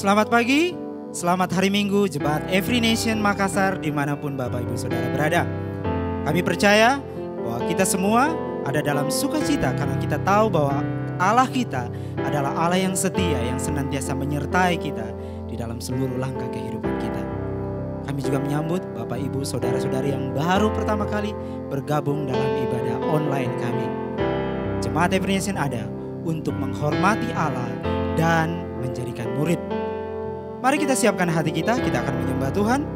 Selamat pagi, selamat hari Minggu Jemaat Every Nation Makassar dimanapun Bapak Ibu Saudara berada. Kami percaya bahwa kita semua ada dalam sukacita karena kita tahu bahwa Allah kita adalah Allah yang setia, yang senantiasa menyertai kita di dalam seluruh langkah kehidupan kita. Kami juga menyambut Bapak Ibu Saudara-saudari yang baru pertama kali bergabung dalam ibadah online kami. Jemaat Every Nation ada untuk menghormati Allah dan menjadikan murid. Mari kita siapkan hati kita akan menyembah Tuhan.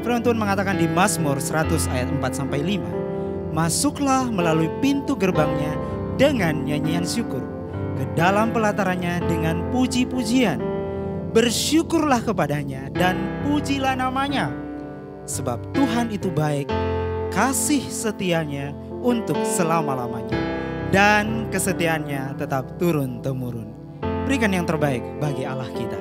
Firman Tuhan mengatakan di Mazmur 100 ayat 4-5. Masuklah melalui pintu gerbangnya dengan nyanyian syukur, ke dalam pelatarannya dengan puji-pujian. Bersyukurlah kepadanya dan pujilah namanya. Sebab Tuhan itu baik, kasih setianya untuk selama-lamanya, dan kesetiaannya tetap turun-temurun. Berikan yang terbaik bagi Allah kita.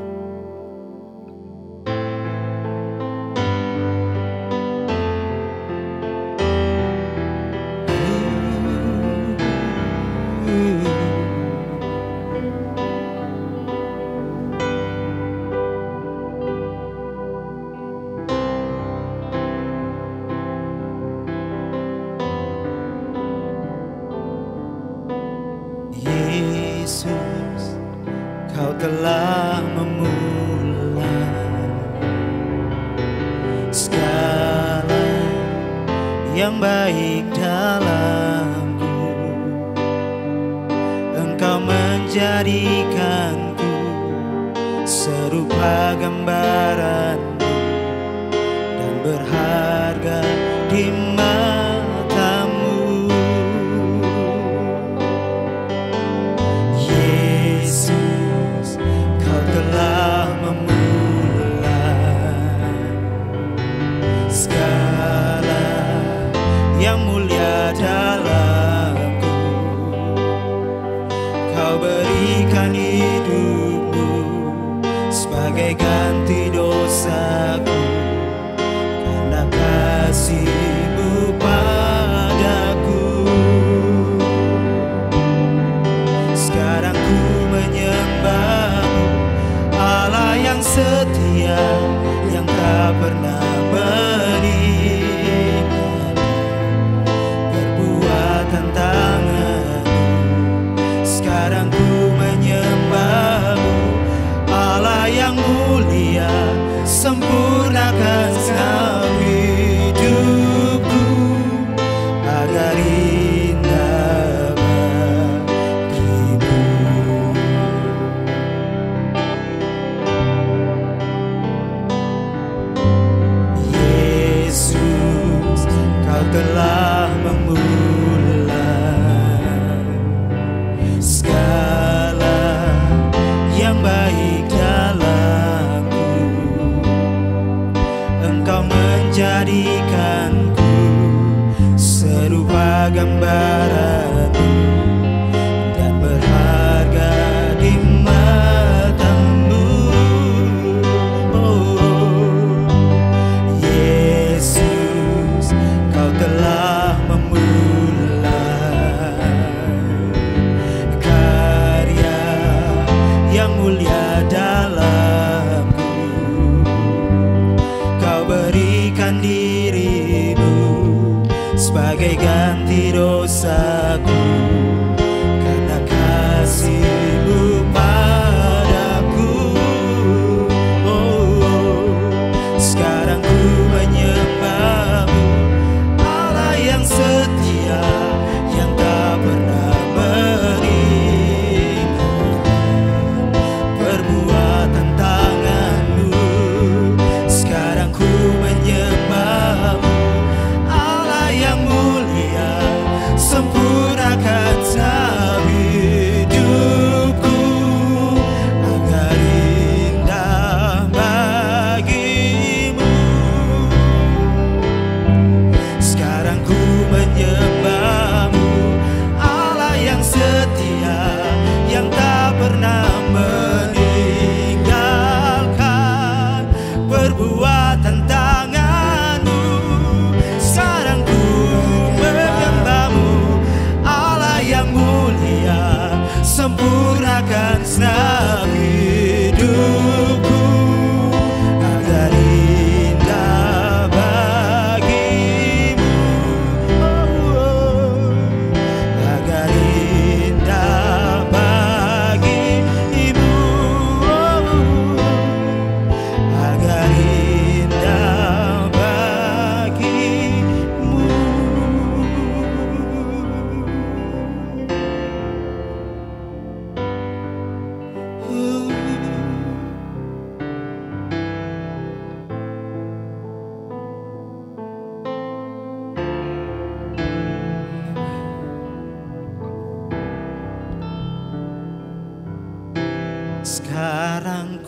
Yesus, Kau telah memulai segala yang baik dalamku. Engkau menjadikanku serupa gambaran-Mu dan berharga di mata-Mu. Yesus, Kau telah memulai segala yang mulia dalamku. Kau berikan hidup-Mu sebagai ganti dosaku, karena kasih-Mu padaku. Sekarang ku menyembah-Mu, Allah yang setia, yang tak pernah meninggalkan perbuatan tangan-Mu. Sekarang ku menyembah-Mu, Allah yang mulia, sempurnakan segala hidupku agar indah bagi-Mu. Yesus, Kau telah memulai segala yang baik dalamku. Engkau menjadikanku serupa gambaran-Mu dan berharga di mata-Mu. Oh, Yesus, Kau telah memulai karya yang mulia dalamku. Kau berikan diri-Mu sebagai ganti dosaku, karena kasih-Mu padaku. Oh, sekarang ku menyembah-Mu, Allah yang setia, yang tak pernah meninggalkan perbuatan tangan-Mu. Sekarang ku menyembah-Mu, Allah yang mulia, sempurna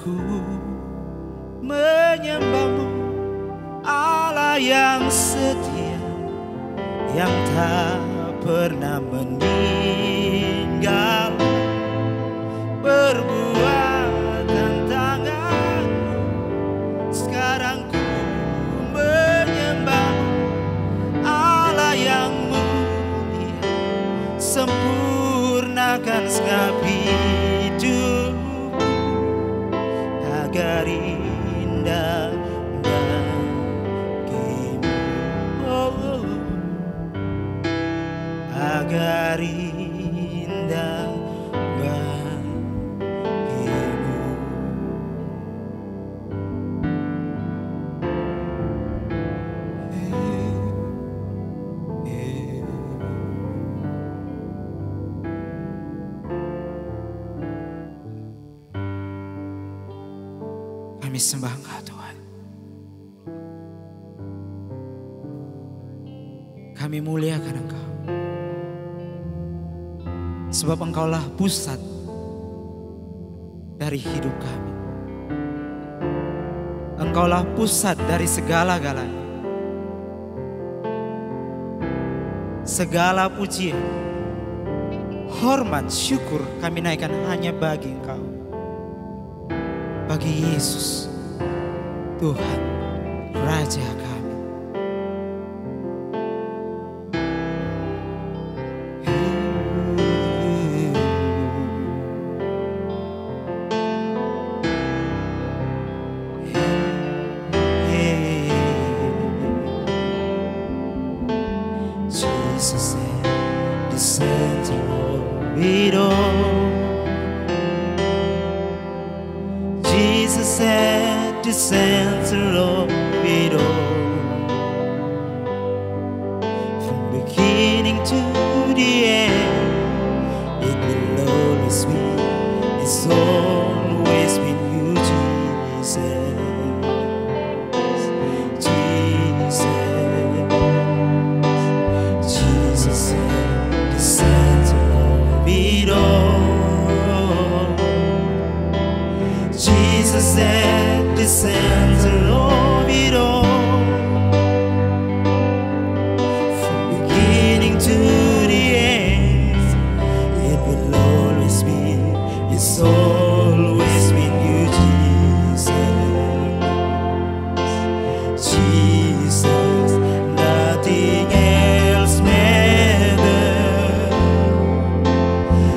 ku menyembahmu, Allah yang setia, yang tak pernah meninggal. Perbuatan tanganmu, sekarang ku menyembahmu, Allah yang mulia, sempurnakan segala hidupku agar indah bagimu, agar indah bagimu. Kami sembah Engkau Tuhan. Kami muliakan Engkau. Sebab Engkaulah pusat dari hidup kami. Engkaulah pusat dari segala-galanya. Segala pujian, hormat, syukur kami naikkan hanya bagi Engkau. Bagi Yesus, Tuhan, Raja kami. Jesus at the center of it all. Jesus at the center of it all. From beginning to the end, it will always be, it's always been you, Jesus. Jesus at the center of it all. Jesus at the center of it all. From beginning to the end, it will always be, it's always been you, Jesus. Jesus, nothing else matters.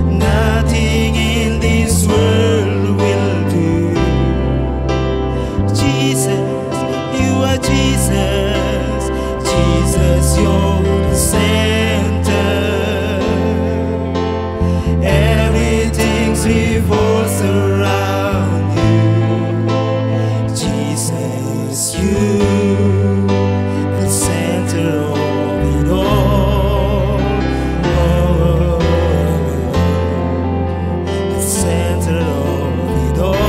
Nothing in this world will do. Jesus, you are Jesus. Jesus, you're the center. Everything revolves around you. Jesus, you, the center of it all. The center of it all.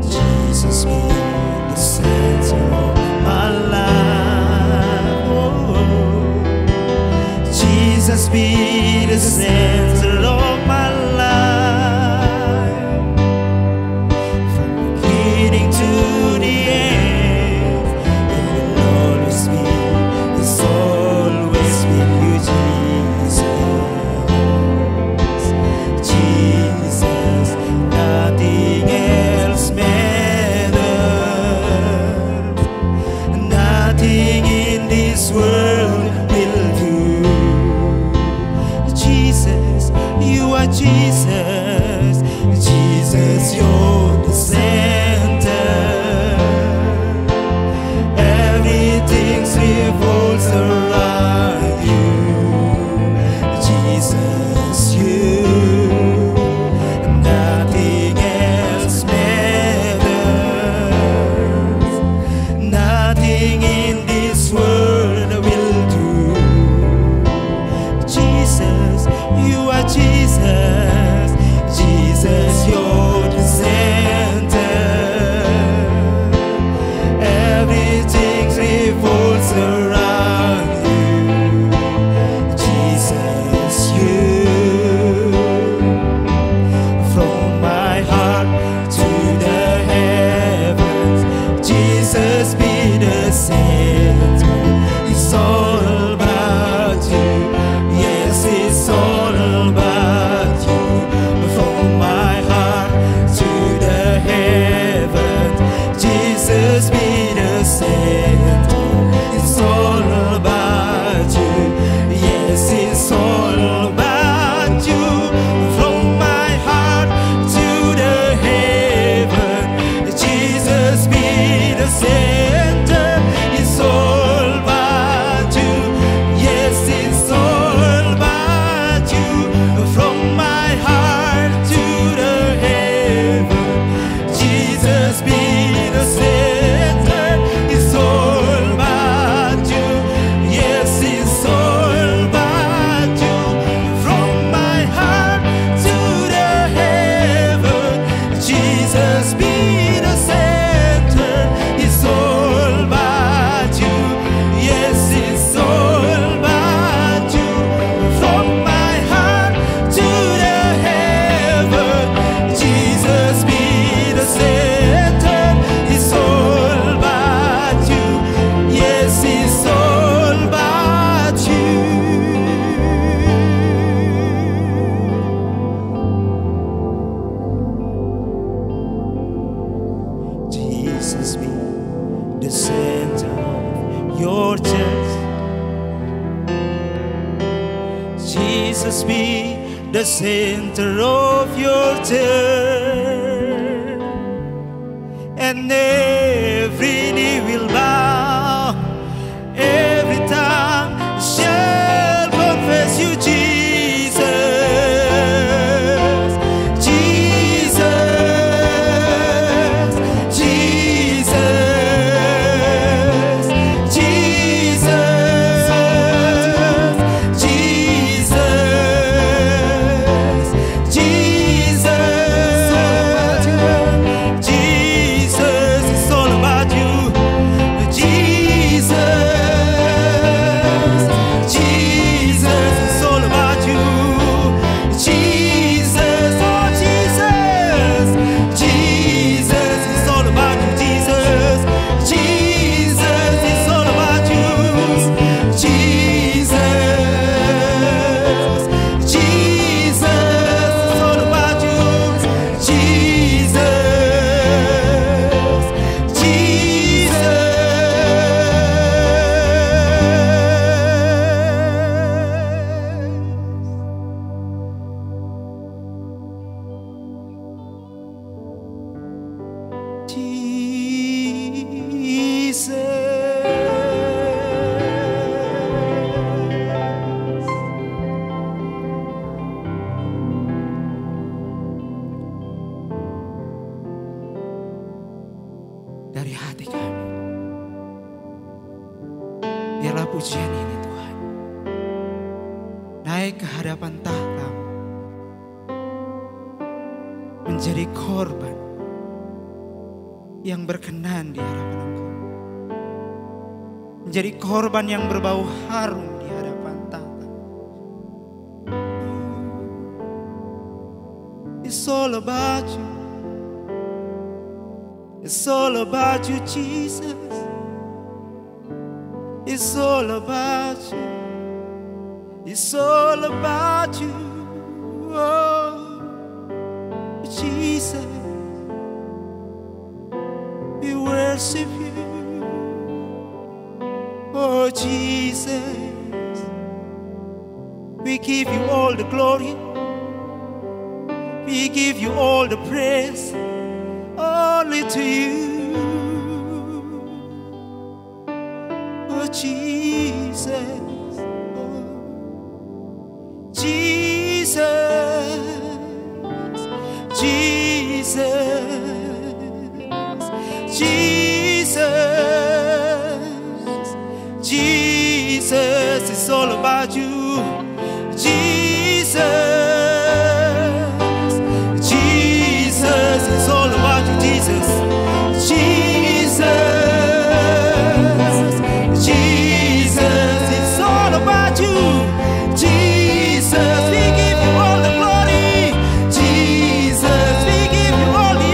Jesus be the center of my life. Jesus be the center of my life. From beginning to the end, it will always be, it's always been you, Jesus. Jesus, nothing else matters. Nothing in this world will do. Jesus, you are Jesus. Jesus, you're the center. Everything revolves around you. Jesus, you, nothing else matters. Nothing in this world will do. Jesus, you are Jesus. Jesus, you're the center. Everything revolves around you. Jesus, the center of your turn, and every knee will bow, every tongue shall confess you, Jesus, Jesus, Jesus, Jesus, Jesus, Jesus, it's all about you, Jesus, Jesus, it's all about you, Jesus, oh Jesus, Jesus, it's all about you, Jesus, Jesus, it's all about you, Jesus, Jesus, it's all about you, Jesus, dari hati kami, biarlah pujian ini Tuhan naik ke hadapan tahta-Mu, menjadi korban yang berkenan di hadapan Engkau, menjadi korban yang berbau harum di hadapan tahta. It's all about you. It's all about you, Jesus. It's all about you. It's all about you, oh Jesus. We worship you, oh Jesus. We give you all the glory. We give you all the praise. Only to you, oh Jesus, oh Jesus, Jesus, Jesus, Jesus, it's all about you, Jesus, Jesus, it's all about you, Jesus, Jesus, Jesus, it's all about you, Jesus, we give you all the glory, Jesus, we give you all the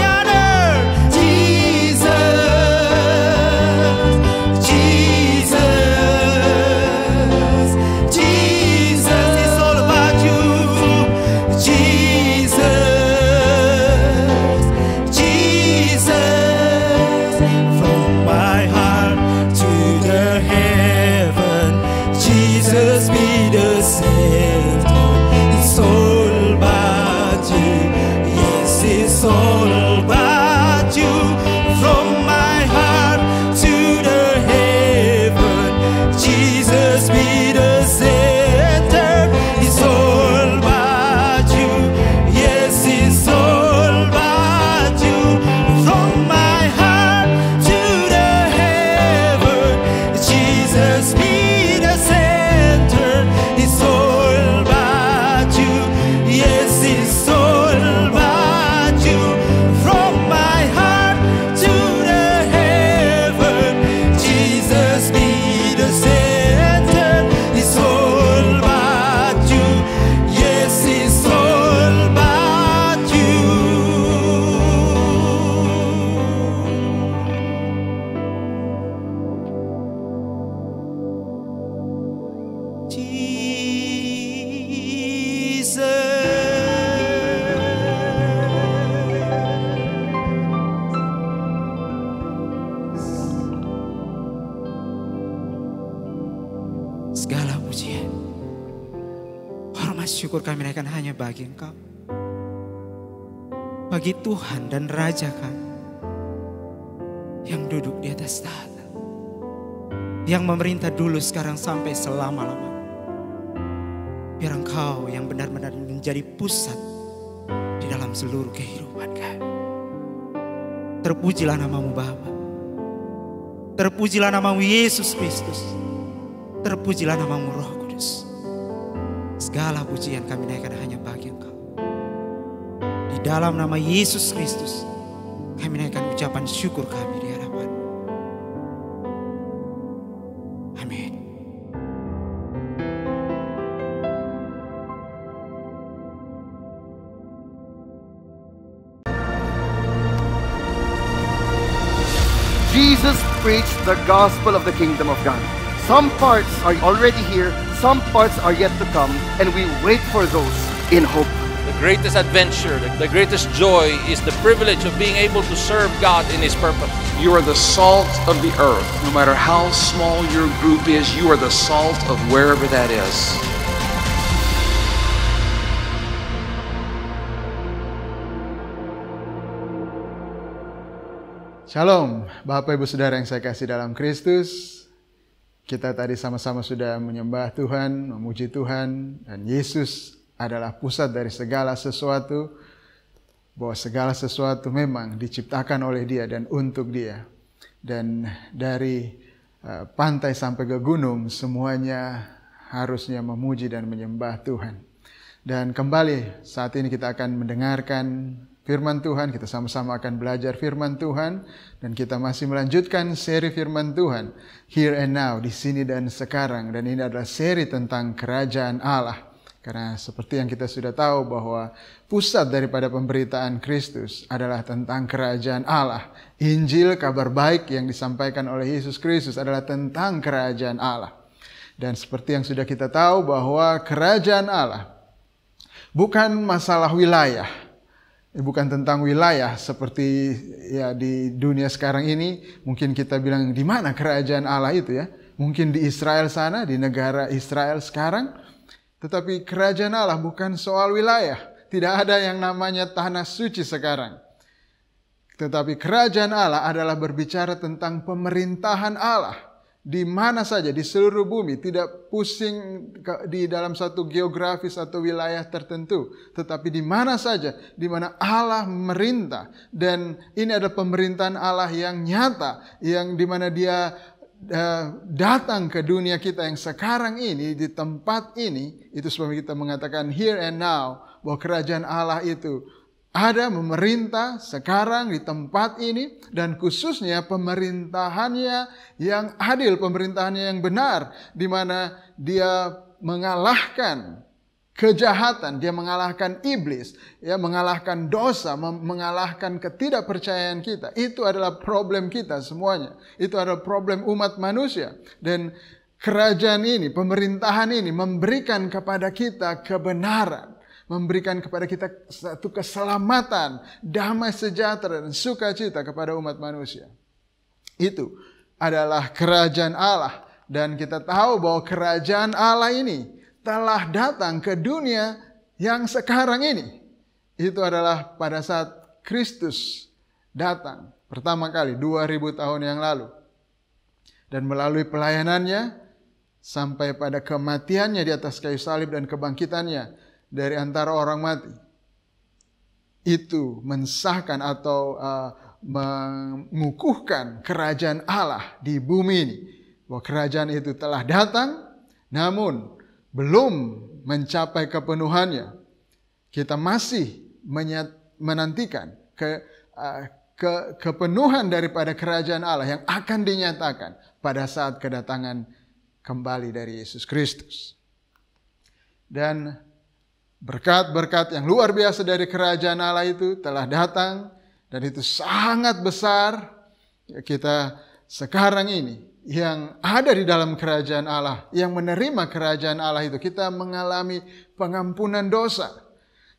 syukur kami naikkan hanya bagi Engkau. Bagi Tuhan dan Raja kami yang duduk di atas tahta, yang memerintah dulu, sekarang, sampai selama-lamanya. Biar Engkau yang benar-benar menjadi pusat di dalam seluruh kehidupan kami. Terpujilah namamu Bapa. Terpujilah namamu Yesus Kristus. Terpujilah namamu Roh Kudus. Segala pujian kami naikkan hanya bagi Engkau. Di dalam nama Yesus Kristus kami naikkan ucapan syukur kami di hadapan. Amin. Jesus preached the gospel of the kingdom of God. Some parts are already here, some parts are yet to come, and we wait for those in hope. The greatest adventure, the greatest joy is the privilege of being able to serve God in His purpose. You are the salt of the earth. No matter how small your group is, you are the salt of wherever that is. Shalom, Bapak Ibu Saudara yang saya kasih dalam Kristus. Kita tadi sama-sama sudah menyembah Tuhan, memuji Tuhan, dan Yesus adalah pusat dari segala sesuatu. Bahwa segala sesuatu memang diciptakan oleh Dia dan untuk Dia. Dan dari pantai sampai ke gunung, semuanya harusnya memuji dan menyembah Tuhan. Dan kembali saat ini kita akan mendengarkan firman Tuhan, kita sama-sama akan belajar firman Tuhan, dan kita masih melanjutkan seri firman Tuhan, Here and Now, di sini dan sekarang. Dan ini adalah seri tentang kerajaan Allah. Karena seperti yang kita sudah tahu bahwa pusat daripada pemberitaan Kristus adalah tentang kerajaan Allah. Injil, kabar baik yang disampaikan oleh Yesus Kristus adalah tentang kerajaan Allah. Dan seperti yang sudah kita tahu bahwa kerajaan Allah bukan masalah wilayah. Bukan tentang wilayah seperti ya di dunia sekarang ini. Mungkin kita bilang di mana kerajaan Allah itu ya. Mungkin di Israel sana, di negara Israel sekarang. Tetapi kerajaan Allah bukan soal wilayah. Tidak ada yang namanya tanah suci sekarang. Tetapi kerajaan Allah adalah berbicara tentang pemerintahan Allah. Di mana saja, di seluruh bumi, tidak pusing di dalam satu geografis atau wilayah tertentu. Tetapi di mana saja, di mana Allah memerintah. Dan ini adalah pemerintahan Allah yang nyata, yang di mana Dia datang ke dunia kita yang sekarang ini, di tempat ini. Itu sebab kita mengatakan here and now, bahwa kerajaan Allah itu ada, memerintah sekarang di tempat ini, dan khususnya pemerintahannya yang adil, pemerintahannya yang benar, di mana Dia mengalahkan kejahatan, Dia mengalahkan iblis, ya, mengalahkan dosa, mengalahkan ketidakpercayaan kita. Itu adalah problem kita semuanya. Itu adalah problem umat manusia. Dan kerajaan ini, pemerintahan ini memberikan kepada kita kebenaran. Memberikan kepada kita satu keselamatan, damai sejahtera dan sukacita kepada umat manusia. Itu adalah kerajaan Allah. Dan kita tahu bahwa kerajaan Allah ini telah datang ke dunia yang sekarang ini. Itu adalah pada saat Kristus datang pertama kali 2000 tahun yang lalu. Dan melalui pelayanannya sampai pada kematiannya di atas kayu salib dan kebangkitannya dari antara orang mati. Itu mensahkan atau mengukuhkan kerajaan Allah di bumi ini. Bahwa kerajaan itu telah datang, namun belum mencapai kepenuhannya. Kita masih menantikan kepenuhan daripada kerajaan Allah yang akan dinyatakan pada saat kedatangan kembali dari Yesus Kristus. Dan berkat-berkat yang luar biasa dari kerajaan Allah itu telah datang, dan itu sangat besar. Kita sekarang ini yang ada di dalam kerajaan Allah, yang menerima kerajaan Allah itu, kita mengalami pengampunan dosa.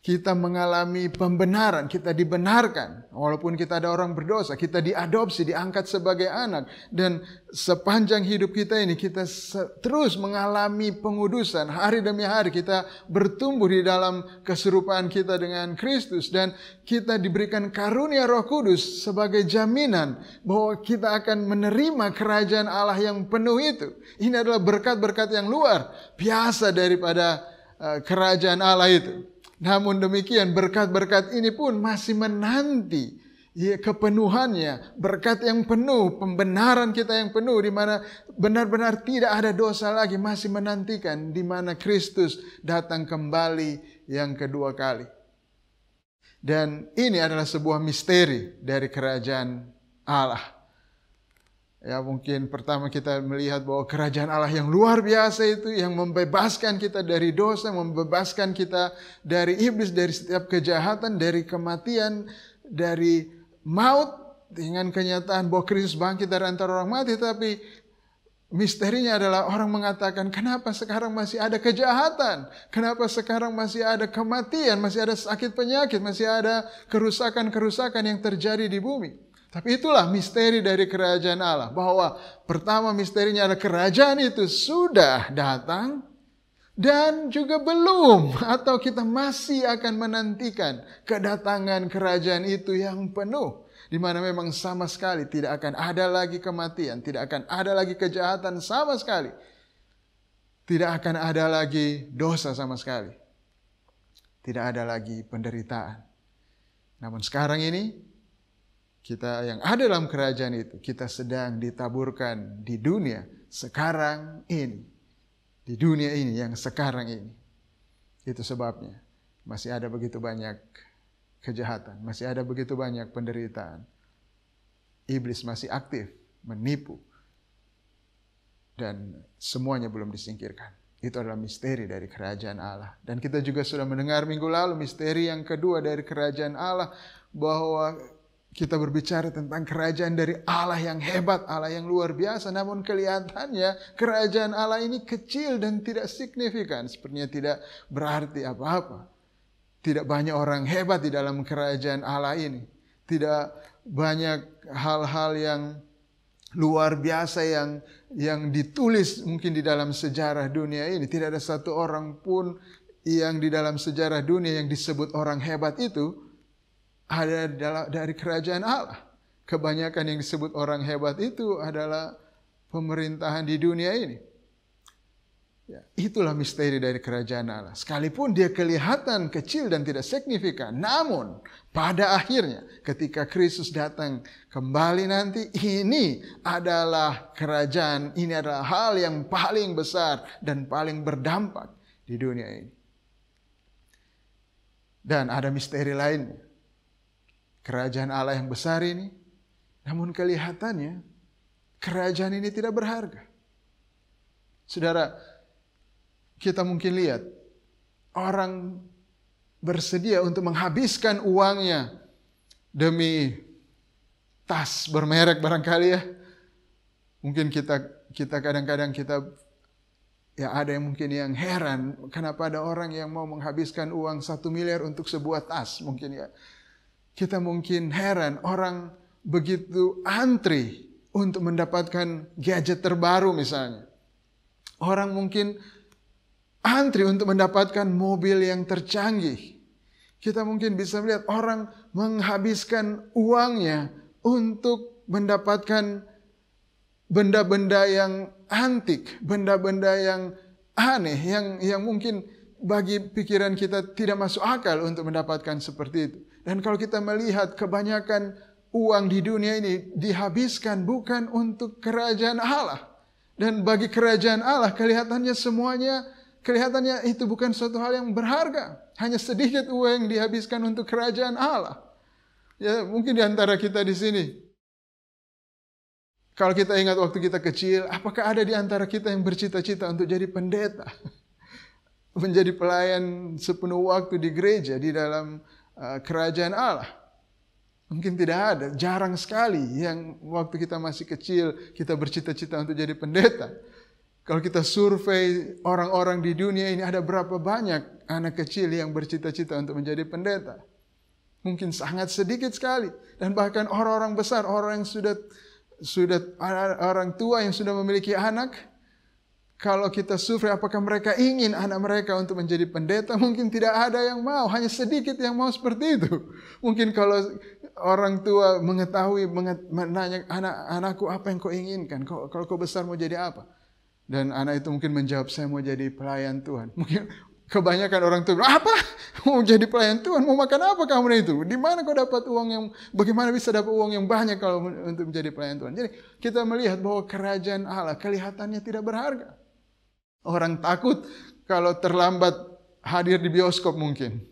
kita mengalami pembenaran, kita dibenarkan. Walaupun kita ada orang berdosa, kita diadopsi, diangkat sebagai anak. Dan sepanjang hidup kita ini, kita terus mengalami pengudusan. Hari demi hari kita bertumbuh di dalam keserupaan kita dengan Kristus. Dan kita diberikan karunia Roh Kudus sebagai jaminan bahwa kita akan menerima kerajaan Allah yang penuh itu. Ini adalah berkat-berkat yang luar biasa daripada kerajaan Allah itu. Namun demikian berkat-berkat ini pun masih menanti kepenuhannya, berkat yang penuh, pembenaran kita yang penuh, di mana benar-benar tidak ada dosa lagi, masih menantikan di mana Kristus datang kembali yang kedua kali. Dan ini adalah sebuah misteri dari kerajaan Allah. Ya, mungkin pertama kita melihat bahwa kerajaan Allah yang luar biasa itu, yang membebaskan kita dari dosa, membebaskan kita dari iblis, dari setiap kejahatan, dari kematian, dari maut, dengan kenyataan bahwa Kristus bangkit dari antara orang mati. Tapi misterinya adalah orang mengatakan, kenapa sekarang masih ada kejahatan? Kenapa sekarang masih ada kematian, masih ada sakit penyakit, masih ada kerusakan-kerusakan yang terjadi di bumi? Tapi itulah misteri dari kerajaan Allah. Bahwa pertama misterinya adalah kerajaan itu sudah datang dan juga belum. Atau kita masih akan menantikan kedatangan kerajaan itu yang penuh. Di mana memang sama sekali tidak akan ada lagi kematian. Tidak akan ada lagi kejahatan sama sekali. Tidak akan ada lagi dosa sama sekali. Tidak ada lagi penderitaan. Namun sekarang ini, kita yang ada dalam kerajaan itu, kita sedang ditaburkan di dunia sekarang ini. Di dunia ini yang sekarang ini. Itu sebabnya masih ada begitu banyak kejahatan, masih ada begitu banyak penderitaan. Iblis masih aktif menipu. Dan semuanya belum disingkirkan. Itu adalah misteri dari kerajaan Allah. Dan kita juga sudah mendengar minggu lalu misteri yang kedua dari kerajaan Allah, bahwa kita berbicara tentang kerajaan dari Allah yang hebat, Allah yang luar biasa. Namun kelihatannya kerajaan Allah ini kecil dan tidak signifikan. Sepertinya tidak berarti apa-apa. Tidak banyak orang hebat di dalam kerajaan Allah ini. Tidak banyak hal-hal yang luar biasa yang ditulis mungkin di dalam sejarah dunia ini. Tidak ada satu orang pun yang di dalam sejarah dunia yang disebut orang hebat itu ada dari kerajaan Allah. Kebanyakan yang disebut orang hebat itu adalah pemerintahan di dunia ini. Ya, itulah misteri dari kerajaan Allah. Sekalipun dia kelihatan kecil dan tidak signifikan, namun pada akhirnya ketika Kristus datang kembali nanti, ini adalah kerajaan, ini adalah hal yang paling besar dan paling berdampak di dunia ini. Dan ada misteri lainnya. Kerajaan Allah yang besar ini, namun kelihatannya kerajaan ini tidak berharga. Saudara, kita mungkin lihat orang bersedia untuk menghabiskan uangnya demi tas bermerek barangkali ya. Mungkin kita kadang-kadang ya ada yang mungkin yang heran kenapa ada orang yang mau menghabiskan uang 1 miliar untuk sebuah tas mungkin ya. Kita mungkin heran orang begitu antri untuk mendapatkan gadget terbaru misalnya. Orang mungkin antri untuk mendapatkan mobil yang tercanggih. Kita mungkin bisa melihat orang menghabiskan uangnya untuk mendapatkan benda-benda yang antik, benda-benda yang aneh, yang mungkin bagi pikiran kita tidak masuk akal untuk mendapatkan seperti itu. Dan kalau kita melihat kebanyakan uang di dunia ini dihabiskan bukan untuk kerajaan Allah. Dan bagi kerajaan Allah kelihatannya itu bukan suatu hal yang berharga. Hanya sedikit uang yang dihabiskan untuk kerajaan Allah. Ya, mungkin di antara kita di sini, kalau kita ingat waktu kita kecil, apakah ada di antara kita yang bercita-cita untuk jadi pendeta? Menjadi pelayan sepenuh waktu di gereja, di dalam kerajaan Allah. Mungkin tidak ada, jarang sekali yang waktu kita masih kecil kita bercita-cita untuk jadi pendeta. Kalau kita survei orang-orang di dunia ini, ada berapa banyak anak kecil yang bercita-cita untuk menjadi pendeta? Mungkin sangat sedikit sekali. Dan bahkan orang-orang besar, orang yang sudah orang tua yang sudah memiliki anak, kalau kita survei apakah mereka ingin anak mereka untuk menjadi pendeta, mungkin tidak ada yang mau, hanya sedikit yang mau seperti itu. Mungkin kalau orang tua mengetahui, menanya, anakku apa yang kau inginkan, kalau kau besar mau jadi apa? Dan anak itu mungkin menjawab, saya mau jadi pelayan Tuhan. Mungkin kebanyakan orang tua, apa? Mau jadi pelayan Tuhan? Mau makan apa kamu itu? Di mana kau dapat uang yang, bagaimana bisa dapat uang yang banyak kalau untuk menjadi pelayan Tuhan? Jadi kita melihat bahwa kerajaan Allah kelihatannya tidak berharga. Orang takut kalau terlambat hadir di bioskop mungkin.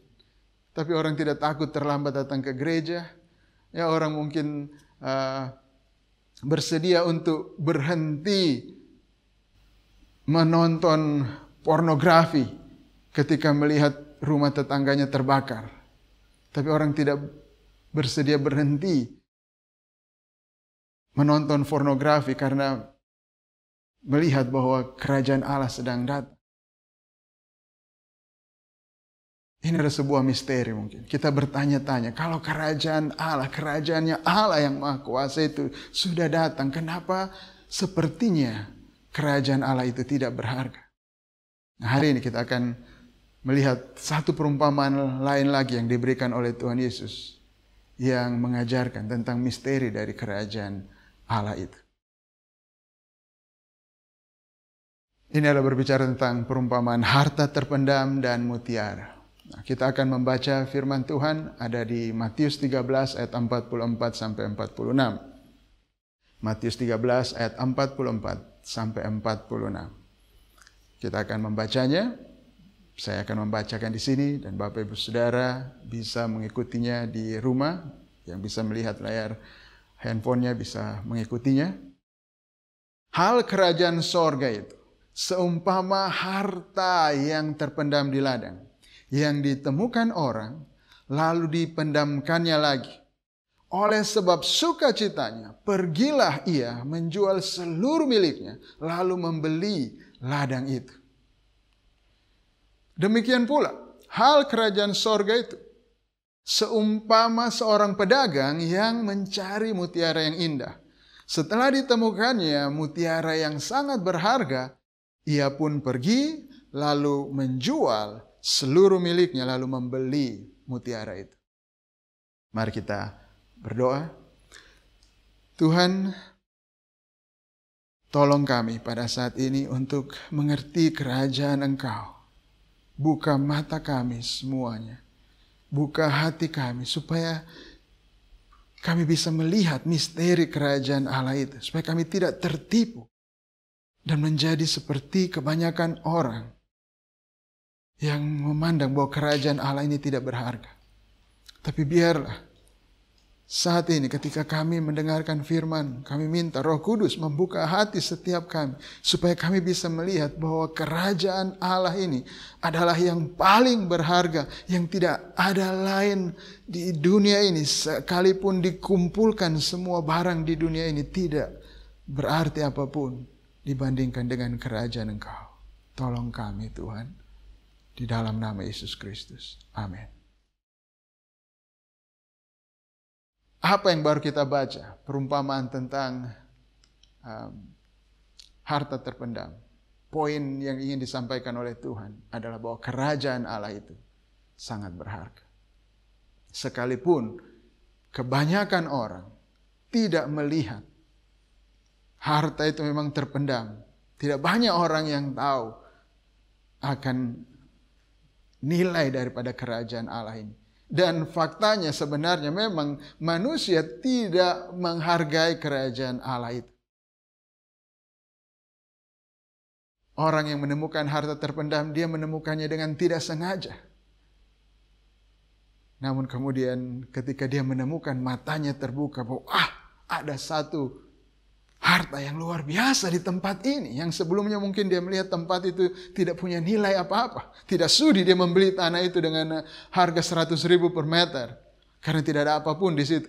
Tapi orang tidak takut terlambat datang ke gereja. Ya, orang mungkin bersedia untuk berhenti menonton pornografi ketika melihat rumah tetangganya terbakar. Tapi orang tidak bersedia berhenti menonton pornografi karena melihat bahwa kerajaan Allah sedang datang. Ini adalah sebuah misteri mungkin. Kita bertanya-tanya, kalau kerajaan Allah, kerajaannya Allah yang Maha Kuasa itu sudah datang, kenapa sepertinya kerajaan Allah itu tidak berharga? Nah, hari ini kita akan melihat satu perumpamaan lain lagi yang diberikan oleh Tuhan Yesus yang mengajarkan tentang misteri dari kerajaan Allah itu. Ini adalah berbicara tentang perumpamaan harta terpendam dan mutiara. Nah, kita akan membaca firman Tuhan ada di Matius 13 ayat 44 sampai 46. Matius 13 ayat 44 sampai 46. Kita akan membacanya. Saya akan membacakan di sini dan Bapak Ibu Saudara bisa mengikutinya di rumah. Yang bisa melihat layar handphonenya bisa mengikutinya. Hal kerajaan sorga itu seumpama harta yang terpendam di ladang, yang ditemukan orang, lalu dipendamkannya lagi. Oleh sebab sukacitanya, pergilah ia menjual seluruh miliknya, lalu membeli ladang itu. Demikian pula, hal kerajaan sorga itu seumpama seorang pedagang yang mencari mutiara yang indah. Setelah ditemukannya mutiara yang sangat berharga, ia pun pergi lalu menjual seluruh miliknya lalu membeli mutiara itu. Mari kita berdoa. Tuhan, tolong kami pada saat ini untuk mengerti kerajaan Engkau. Buka mata kami semuanya. Buka hati kami supaya kami bisa melihat misteri kerajaan Allah itu. Supaya kami tidak tertipu dan menjadi seperti kebanyakan orang yang memandang bahwa kerajaan Allah ini tidak berharga. Tapi biarlah saat ini ketika kami mendengarkan firman, kami minta Roh Kudus membuka hati setiap kami supaya kami bisa melihat bahwa kerajaan Allah ini adalah yang paling berharga, yang tidak ada lain di dunia ini. Sekalipun dikumpulkan semua barang di dunia ini tidak berarti apapun dibandingkan dengan kerajaan Engkau. Tolong kami Tuhan, di dalam nama Yesus Kristus. Amin. Apa yang baru kita baca? Perumpamaan tentang harta terpendam. Poin yang ingin disampaikan oleh Tuhan adalah bahwa kerajaan Allah itu sangat berharga. Sekalipun kebanyakan orang tidak melihat harta itu memang terpendam. Tidak banyak orang yang tahu akan nilai daripada kerajaan Allah ini. Dan faktanya sebenarnya memang manusia tidak menghargai kerajaan Allah itu. Orang yang menemukan harta terpendam, dia menemukannya dengan tidak sengaja. Namun kemudian ketika dia menemukan, matanya terbuka bahwa ada satu harta yang luar biasa di tempat ini. Yang sebelumnya mungkin dia melihat tempat itu tidak punya nilai apa-apa. Tidak sudi dia membeli tanah itu dengan harga 100.000 per meter. Karena tidak ada apapun di situ.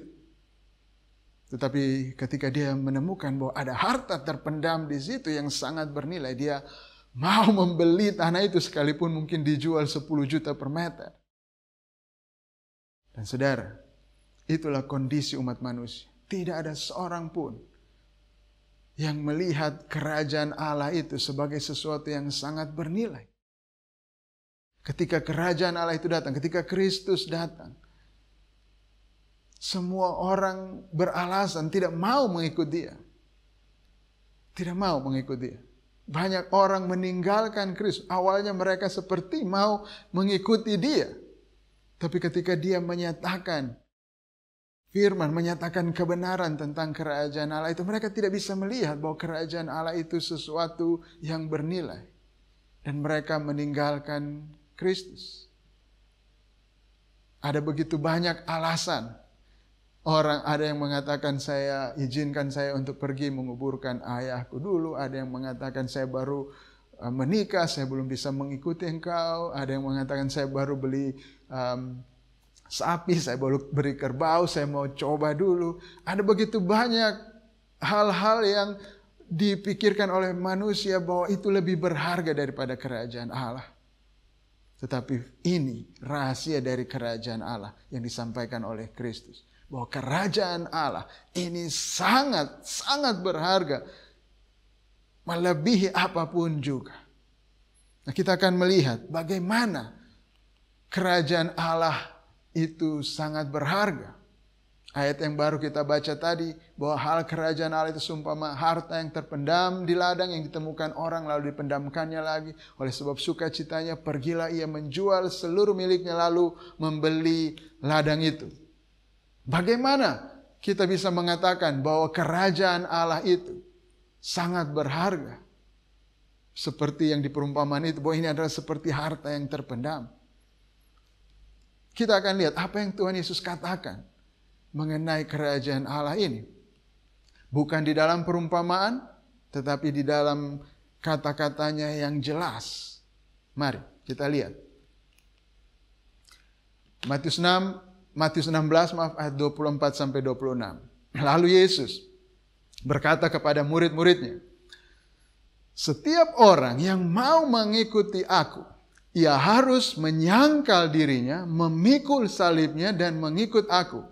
Tetapi ketika dia menemukan bahwa ada harta terpendam di situ yang sangat bernilai, dia mau membeli tanah itu sekalipun mungkin dijual 10 juta per meter. Dan saudara, itulah kondisi umat manusia. Tidak ada seorang pun yang melihat kerajaan Allah itu sebagai sesuatu yang sangat bernilai. Ketika kerajaan Allah itu datang, ketika Kristus datang, semua orang beralasan tidak mau mengikut dia. Tidak mau mengikut dia. Banyak orang meninggalkan Kristus. Awalnya mereka seperti mau mengikuti dia. Tapi ketika dia menyatakan firman, menyatakan kebenaran tentang kerajaan Allah itu, mereka tidak bisa melihat bahwa kerajaan Allah itu sesuatu yang bernilai. Dan mereka meninggalkan Kristus. Ada begitu banyak alasan. Orang ada yang mengatakan izinkan saya untuk pergi menguburkan ayahku dulu. Ada yang mengatakan saya baru menikah, saya belum bisa mengikuti engkau. Ada yang mengatakan saya baru beli sapi, saya baru beri kerbau, saya mau coba dulu. Ada begitu banyak hal-hal yang dipikirkan oleh manusia bahwa itu lebih berharga daripada kerajaan Allah. Tetapi ini rahasia dari kerajaan Allah yang disampaikan oleh Kristus. Bahwa kerajaan Allah ini sangat berharga. Melebihi apapun juga. Nah, kita akan melihat bagaimana kerajaan Allah itu sangat berharga. Ayat yang baru kita baca tadi, bahwa hal kerajaan Allah itu seumpama harta yang terpendam di ladang yang ditemukan orang lalu dipendamkannya lagi. Oleh sebab sukacitanya pergilah ia menjual seluruh miliknya lalu membeli ladang itu. Bagaimana kita bisa mengatakan bahwa kerajaan Allah itu sangat berharga? Seperti yang diperumpamaan itu, bahwa ini adalah seperti harta yang terpendam. Kita akan lihat apa yang Tuhan Yesus katakan mengenai kerajaan Allah ini. Bukan di dalam perumpamaan, tetapi di dalam kata-katanya yang jelas. Mari kita lihat. Matius 16 ayat 24 sampai 26. Lalu Yesus berkata kepada murid-muridnya, setiap orang yang mau mengikuti aku, ia harus menyangkal dirinya, memikul salibnya dan mengikut aku.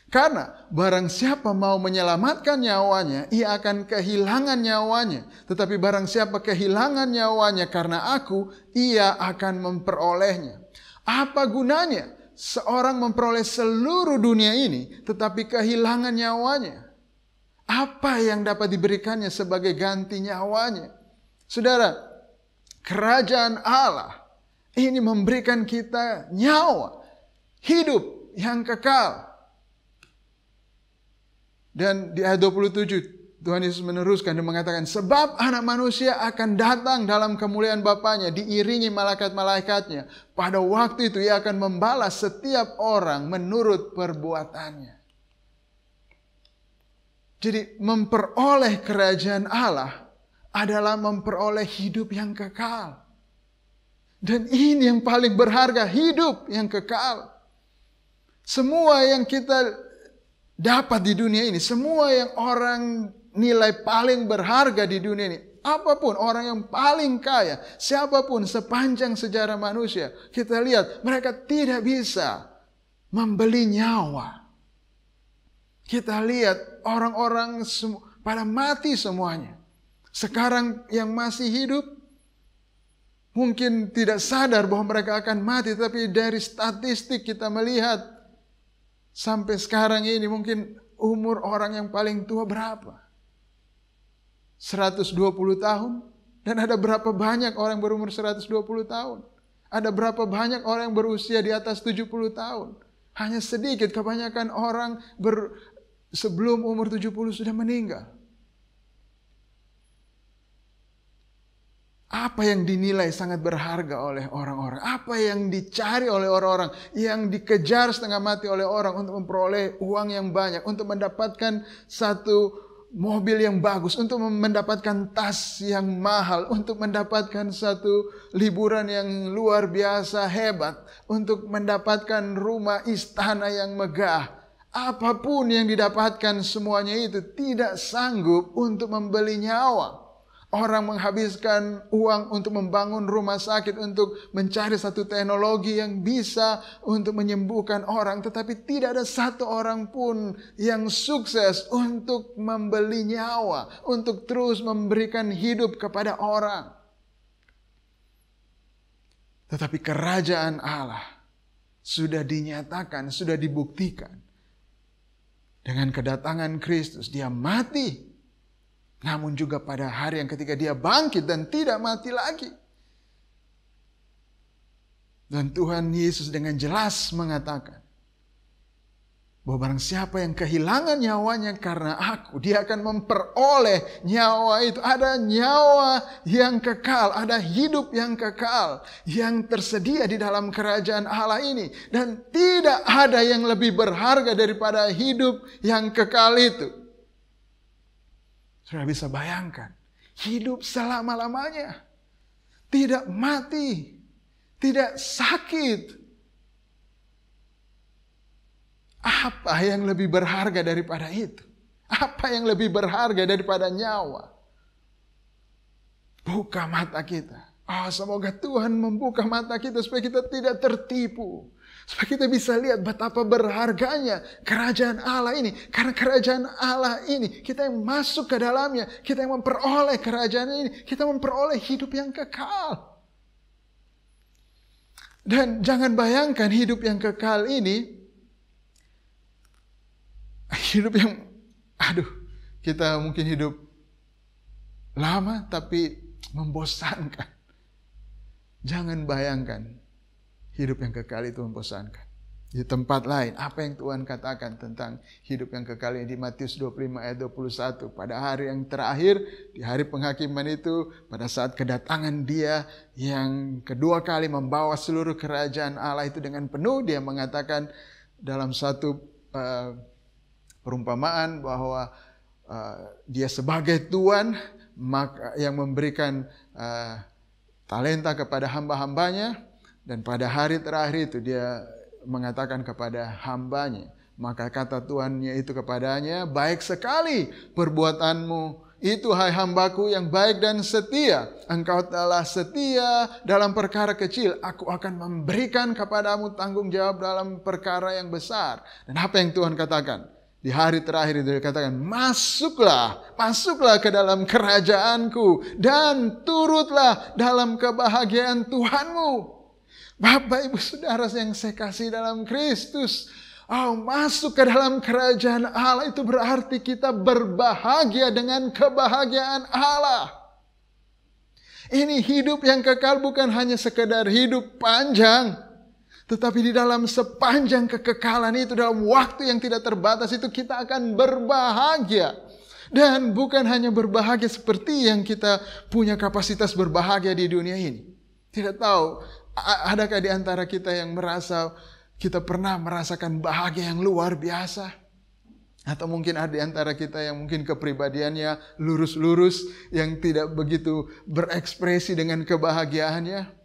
Karena barang siapa mau menyelamatkan nyawanya, ia akan kehilangan nyawanya. Tetapi barang siapa kehilangan nyawanya karena aku, ia akan memperolehnya. Apa gunanya seorang memperoleh seluruh dunia ini, tetapi kehilangan nyawanya? Apa yang dapat diberikannya sebagai ganti nyawanya? Saudara, kerajaan Allah ini memberikan kita nyawa, hidup yang kekal. Dan di ayat 27 Tuhan Yesus meneruskan dan mengatakan, sebab anak manusia akan datang dalam kemuliaan Bapanya, diiringi malaikat-malaikatnya. Pada waktu itu ia akan membalas setiap orang menurut perbuatannya. Jadi memperoleh kerajaan Allah adalah memperoleh hidup yang kekal. Dan ini yang paling berharga, hidup yang kekal. Semua yang kita dapat di dunia ini, semua yang orang nilai paling berharga di dunia ini, apapun, orang yang paling kaya, siapapun sepanjang sejarah manusia, kita lihat mereka tidak bisa membeli nyawa. Kita lihat orang-orang pada mati semuanya. Sekarang yang masih hidup mungkin tidak sadar bahwa mereka akan mati, tapi dari statistik kita melihat sampai sekarang ini mungkin umur orang yang paling tua berapa? 120 tahun. Dan ada berapa banyak orang berumur 120 tahun? Ada berapa banyak orang yang berusia di atas 70 tahun? Hanya sedikit, kebanyakan orang sebelum umur 70 sudah meninggal. Apa yang dinilai sangat berharga oleh orang-orang? Apa yang dicari oleh orang-orang? Yang dikejar setengah mati oleh orang untuk memperoleh uang yang banyak, untuk mendapatkan satu mobil yang bagus, untuk mendapatkan tas yang mahal, untuk mendapatkan satu liburan yang luar biasa hebat, untuk mendapatkan rumah istana yang megah. Apapun yang didapatkan semuanya itu tidak sanggup untuk membeli nyawa. orang menghabiskan uang untuk membangun rumah sakit, untuk mencari satu teknologi yang bisa untuk menyembuhkan orang. Tetapi tidak ada satu orang pun yang sukses untuk membeli nyawa, untuk terus memberikan hidup kepada orang. Tetapi kerajaan Allah sudah dinyatakan, sudah dibuktikan. Dengan kedatangan Kristus, dia mati. Namun juga pada hari yang ketika dia bangkit dan tidak mati lagi. Dan Tuhan Yesus dengan jelas mengatakan bahwa barang siapa yang kehilangan nyawanya karena aku, dia akan memperoleh nyawa itu. Ada nyawa yang kekal, ada hidup yang kekal yang tersedia di dalam kerajaan Allah ini. Dan tidak ada yang lebih berharga daripada hidup yang kekal itu. Sudah bisa bayangkan, hidup selama-lamanya, tidak mati, tidak sakit. Apa yang lebih berharga daripada itu? Apa yang lebih berharga daripada nyawa? Buka mata kita. Semoga Tuhan membuka mata kita supaya kita tidak tertipu. Supaya kita bisa lihat betapa berharganya kerajaan Allah ini. Karena kerajaan Allah ini, kita yang masuk ke dalamnya, kita yang memperoleh kerajaan ini, kita memperoleh hidup yang kekal. Dan jangan bayangkan hidup yang kekal ini, hidup yang, kita mungkin hidup lama tapi membosankan. Jangan bayangkan hidup yang kekal itu membosankan. Di tempat lain, apa yang Tuhan katakan tentang hidup yang kekal ini di Matius 25 ayat 21. Pada hari yang terakhir, di hari penghakiman itu, pada saat kedatangan dia yang kedua kali membawa seluruh kerajaan Allah itu dengan penuh, dia mengatakan dalam satu perumpamaan bahwa dia sebagai Tuhan yang memberikan talenta kepada hamba-hambanya. Dan pada hari terakhir itu dia mengatakan kepada hambanya, maka kata Tuhannya itu kepadanya, baik sekali perbuatanmu itu hai hambaku yang baik dan setia. Engkau telah setia dalam perkara kecil, aku akan memberikan kepadamu tanggung jawab dalam perkara yang besar. Dan apa yang Tuhan katakan? Di hari terakhir itu dia katakan, masuklah ke dalam kerajaanku dan turutlah dalam kebahagiaan Tuhanmu. Bapak, Ibu, Saudara yang saya kasih dalam Kristus, masuk ke dalam kerajaan Allah itu berarti kita berbahagia dengan kebahagiaan Allah. Ini hidup yang kekal bukan hanya sekedar hidup panjang, tetapi di dalam sepanjang kekekalan itu, dalam waktu yang tidak terbatas itu, kita akan berbahagia. Dan bukan hanya berbahagia seperti yang kita punya kapasitas berbahagia di dunia ini. Tidak tahu, adakah di antara kita yang merasa kita pernah merasakan bahagia yang luar biasa? Atau mungkin ada di antara kita yang mungkin kepribadiannya lurus-lurus, yang tidak begitu berekspresi dengan kebahagiaannya.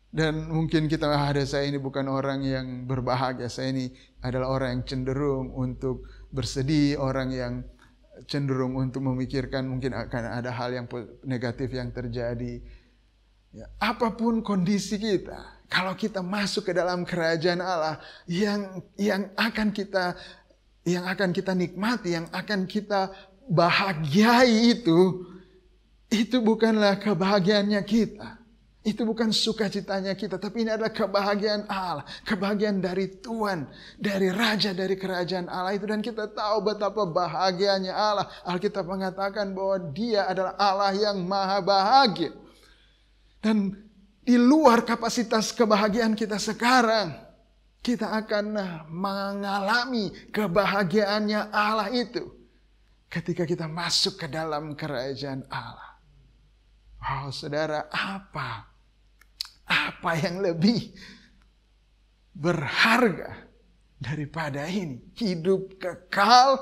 Dan mungkin kita, saya ini bukan orang yang berbahagia, saya ini adalah orang yang cenderung untuk bersedih, orang yang cenderung untuk memikirkan mungkin akan ada hal yang negatif yang terjadi. Ya, apapun kondisi kita, kalau kita masuk ke dalam kerajaan Allah yang akan kita nikmati, yang akan kita bahagiai itu bukanlah kebahagiaannya kita. Itu bukan sukacitanya kita, tapi ini adalah kebahagiaan Allah, kebahagiaan dari Tuhan, dari Raja, dari kerajaan Allah itu. Dan kita tahu betapa bahagianya Allah. Alkitab mengatakan bahwa Dia adalah Allah yang maha bahagia. Dan di luar kapasitas kebahagiaan kita sekarang, kita akan mengalami kebahagiaannya Allah itu ketika kita masuk ke dalam kerajaan Allah. Saudara, apa yang lebih berharga daripada ini? Hidup kekal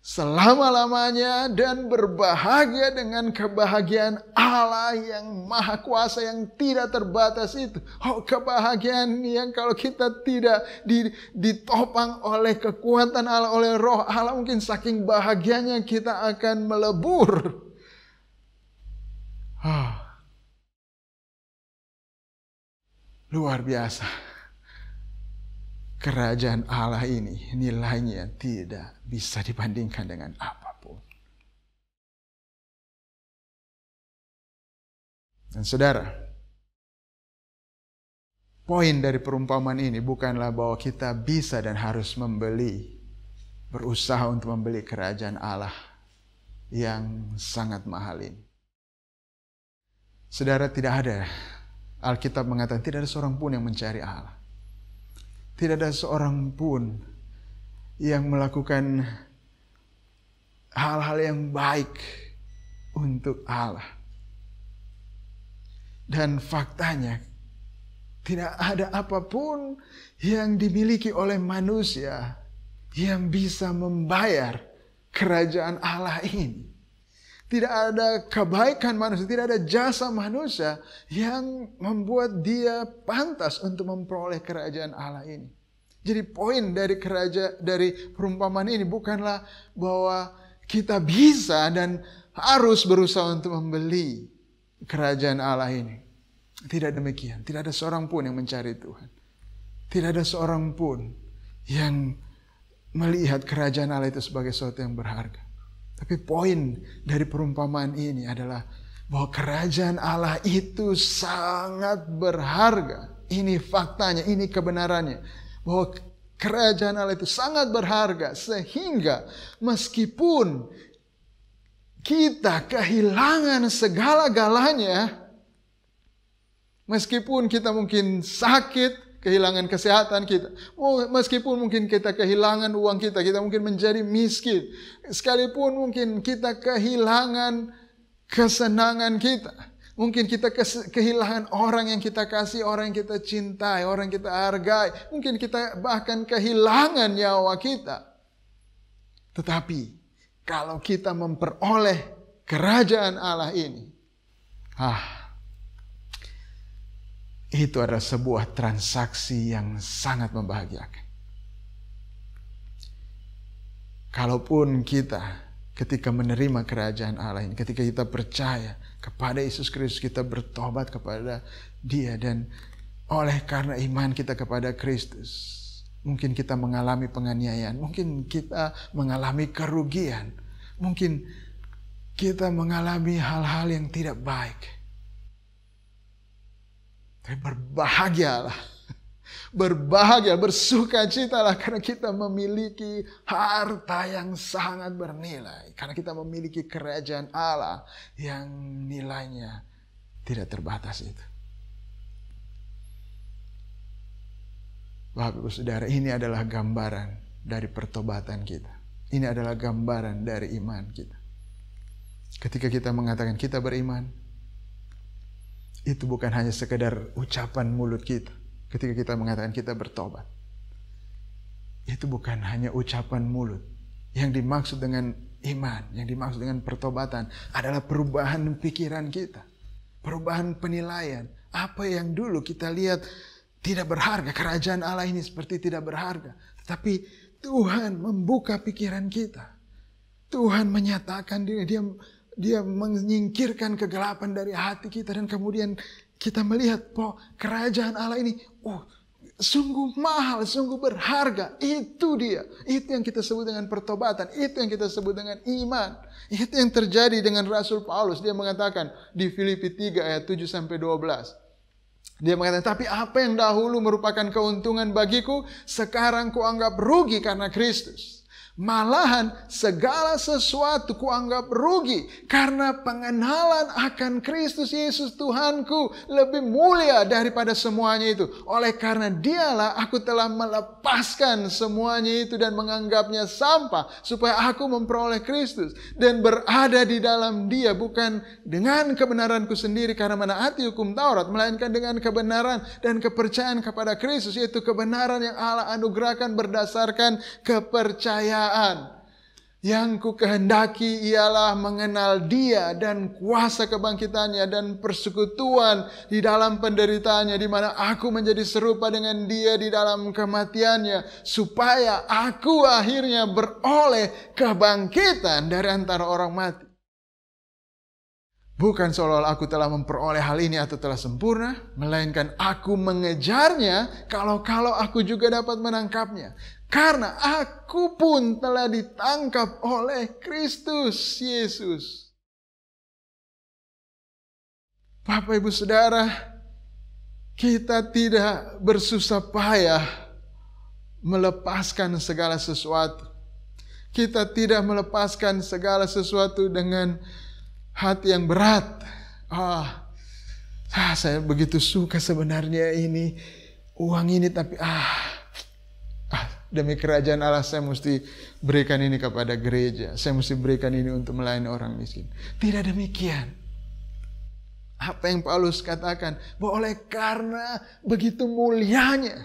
selama-lamanya dan berbahagia dengan kebahagiaan Allah yang maha kuasa, yang tidak terbatas itu. Kebahagiaan yang kalau kita tidak ditopang oleh kekuatan Allah, oleh roh Allah, mungkin saking bahagianya kita akan melebur. Luar biasa. Kerajaan Allah ini nilainya tidak bisa dibandingkan dengan apapun. Dan saudara, poin dari perumpamaan ini bukanlah bahwa kita bisa dan harus berusaha untuk membeli kerajaan Allah yang sangat mahal ini. Saudara, tidak ada, Alkitab mengatakan tidak ada seorang pun yang mencari Allah. Tidak ada seorang pun yang melakukan hal-hal yang baik untuk Allah. Dan faktanya, tidak ada apapun yang dimiliki oleh manusia yang bisa membayar kerajaan Allah ini. Tidak ada kebaikan manusia, tidak ada jasa manusia yang membuat dia pantas untuk memperoleh kerajaan Allah ini. Jadi poin dari perumpamaan ini bukanlah bahwa kita bisa dan harus berusaha untuk membeli kerajaan Allah ini. Tidak demikian. Tidak ada seorang pun yang mencari Tuhan. Tidak ada seorang pun yang melihat kerajaan Allah itu sebagai sesuatu yang berharga. Tapi poin dari perumpamaan ini adalah bahwa kerajaan Allah itu sangat berharga. Ini faktanya, ini kebenarannya. Bahwa kerajaan Allah itu sangat berharga sehingga meskipun kita kehilangan segala-galanya, meskipun kita mungkin sakit, kehilangan kesehatan kita, meskipun mungkin kita kehilangan uang kita mungkin menjadi miskin, sekalipun mungkin kita kehilangan kesenangan kita, mungkin kita kehilangan orang yang kita kasih, orang yang kita cintai, orang yang kita hargai, mungkin kita bahkan kehilangan nyawa kita. Tetapi kalau kita memperoleh kerajaan Allah ini, itu adalah sebuah transaksi yang sangat membahagiakan. Kalaupun kita ketika menerima kerajaan Allah ini, ketika kita percaya kepada Yesus Kristus, kita bertobat kepada Dia, dan oleh karena iman kita kepada Kristus, mungkin kita mengalami penganiayaan, mungkin kita mengalami kerugian, mungkin kita mengalami hal-hal yang tidak baik. Tapi berbahagia, bersukacitalah karena kita memiliki harta yang sangat bernilai. Karena kita memiliki kerajaan Allah yang nilainya tidak terbatas itu. Bapak Ibu Saudara, ini adalah gambaran dari pertobatan kita. Ini adalah gambaran dari iman kita. Ketika kita mengatakan kita beriman, itu bukan hanya sekedar ucapan mulut kita. Ketika kita mengatakan kita bertobat, itu bukan hanya ucapan mulut. Yang dimaksud dengan iman, yang dimaksud dengan pertobatan adalah perubahan pikiran kita, perubahan penilaian. Apa yang dulu kita lihat tidak berharga, kerajaan Allah ini seperti tidak berharga, tapi Tuhan membuka pikiran kita. Tuhan menyatakan diri, Dia menyingkirkan kegelapan dari hati kita, dan kemudian kita melihat bahwa kerajaan Allah ini sungguh mahal, sungguh berharga. Itu dia. Itu yang kita sebut dengan pertobatan. Itu yang kita sebut dengan iman. Itu yang terjadi dengan Rasul Paulus. Dia mengatakan di Filipi 3 ayat 7-12. Dia mengatakan, tapi apa yang dahulu merupakan keuntungan bagiku, sekarang kuanggap rugi karena Kristus. Malahan segala sesuatu kuanggap rugi karena pengenalan akan Kristus Yesus Tuhanku lebih mulia daripada semuanya itu. Oleh karena Dialah aku telah melepaskan semuanya itu dan menganggapnya sampah, supaya aku memperoleh Kristus dan berada di dalam Dia, bukan dengan kebenaranku sendiri karena menaati hukum Taurat, melainkan dengan kebenaran dan kepercayaan kepada Kristus, yaitu kebenaran yang Allah anugerahkan berdasarkan kepercayaan. Yang ku kehendaki ialah mengenal Dia dan kuasa kebangkitannya dan persekutuan di dalam penderitaannya, di mana aku menjadi serupa dengan Dia di dalam kematiannya, supaya aku akhirnya beroleh kebangkitan dari antara orang mati. Bukan seolah-olah aku telah memperoleh hal ini atau telah sempurna, melainkan aku mengejarnya kalau aku juga dapat menangkapnya. Karena aku pun telah ditangkap oleh Kristus Yesus. Bapak Ibu Saudara, kita tidak bersusah payah melepaskan segala sesuatu. Kita tidak melepaskan segala sesuatu dengan hati yang berat. Saya begitu suka sebenarnya ini, uang ini, tapi demi kerajaan Allah saya mesti berikan ini kepada gereja. Saya mesti berikan ini untuk melayani orang miskin. Tidak demikian. Apa yang Paulus katakan, bahwa oleh karena begitu mulianya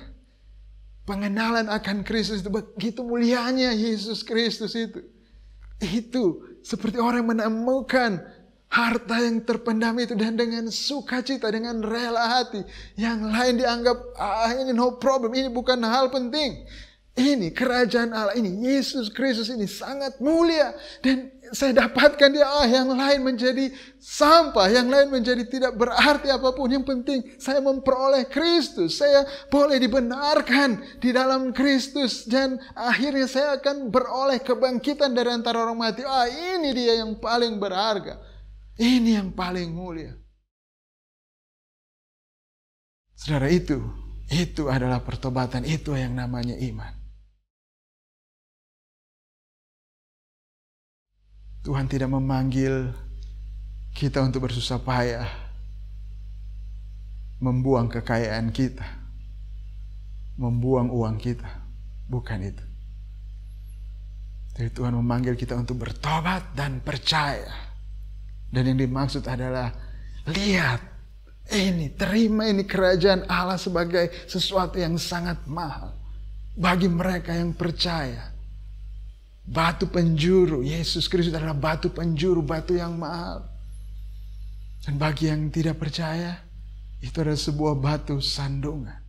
pengenalan akan Kristus itu, begitu mulianya Yesus Kristus itu seperti orang menemukan harta yang terpendam itu, dan dengan sukacita, dengan rela hati. Yang lain dianggap ini no problem, ini bukan hal penting. Ini kerajaan Allah, ini Yesus Kristus ini sangat mulia, dan saya dapatkan dia. Yang lain menjadi sampah, yang lain menjadi tidak berarti apapun. Yang penting saya memperoleh Kristus, saya boleh dibenarkan di dalam Kristus, dan akhirnya saya akan beroleh kebangkitan dari antara orang mati. Ini dia yang paling berharga, ini yang paling mulia. Saudara, itu adalah pertobatan, itu yang namanya iman. Tuhan tidak memanggil kita untuk bersusah payah membuang kekayaan kita, membuang uang kita. Bukan itu. Tapi Tuhan memanggil kita untuk bertobat dan percaya. Dan yang dimaksud adalah, lihat ini, terima ini kerajaan Allah sebagai sesuatu yang sangat mahal bagi mereka yang percaya. Batu penjuru, Yesus Kristus adalah batu penjuru, batu yang mahal. Dan bagi yang tidak percaya, itu adalah sebuah batu sandungan.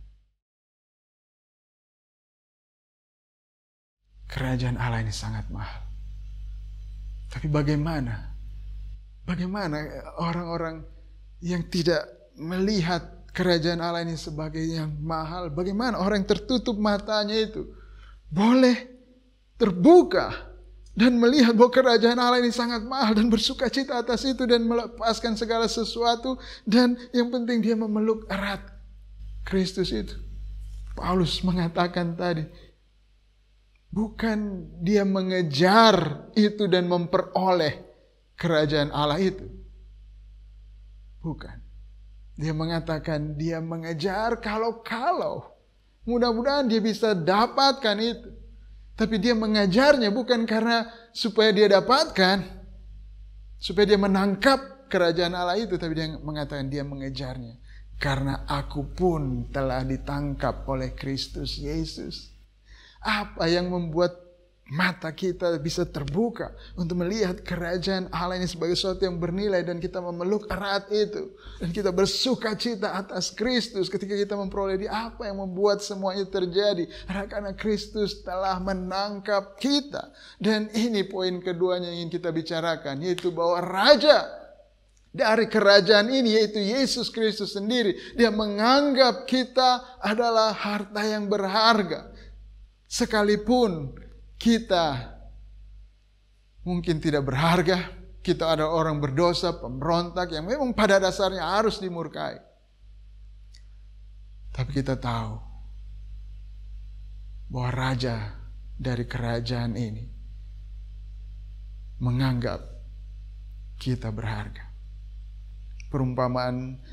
Kerajaan Allah ini sangat mahal. Tapi bagaimana orang-orang yang tidak melihat kerajaan Allah ini sebagai yang mahal? Bagaimana orang yang tertutup matanya itu boleh terbuka dan melihat bahwa kerajaan Allah ini sangat mahal, dan bersuka cita atas itu, dan melepaskan segala sesuatu, dan yang penting dia memeluk erat Kristus itu. Paulus mengatakan tadi, bukan dia mengejar itu dan memperoleh kerajaan Allah itu. Bukan. Dia mengatakan dia mengejar kalau mudah-mudahan dia bisa dapatkan itu. Tapi dia mengajarnya bukan karena supaya dia dapatkan, supaya dia menangkap kerajaan Allah itu. Tapi dia mengatakan dia mengejarnya karena aku pun telah ditangkap oleh Kristus Yesus. Apa yang membuat mata kita bisa terbuka untuk melihat kerajaan Allah ini sebagai sesuatu yang bernilai, dan kita memeluk erat itu, dan kita bersuka cita atas Kristus ketika kita memperoleh dia? Apa yang membuat semuanya terjadi? Karena Kristus telah menangkap kita. Dan ini poin keduanya yang ingin kita bicarakan, yaitu bahwa raja dari kerajaan ini, yaitu Yesus Kristus sendiri, dia menganggap kita adalah harta yang berharga. Sekalipun kita mungkin tidak berharga, kita adalah orang berdosa, pemberontak yang memang pada dasarnya harus dimurkai. Tapi kita tahu bahwa raja dari kerajaan ini menganggap kita berharga. Perumpamaan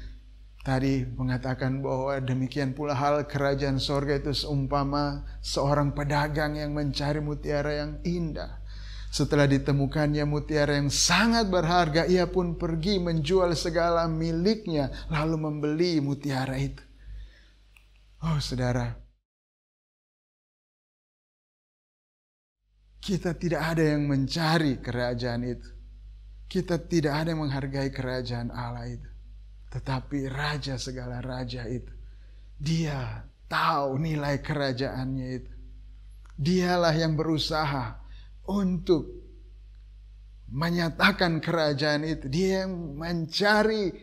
tadi mengatakan bahwa demikian pula hal kerajaan sorga itu seumpama seorang pedagang yang mencari mutiara yang indah. Setelah ditemukannya mutiara yang sangat berharga, ia pun pergi menjual segala miliknya lalu membeli mutiara itu. Oh saudara, kita tidak ada yang mencari kerajaan itu. Kita tidak ada yang menghargai kerajaan Allah itu. Tetapi raja segala raja itu, dia tahu nilai kerajaannya itu. Dialah yang berusaha untuk menyatakan kerajaan itu. Dia yang mencari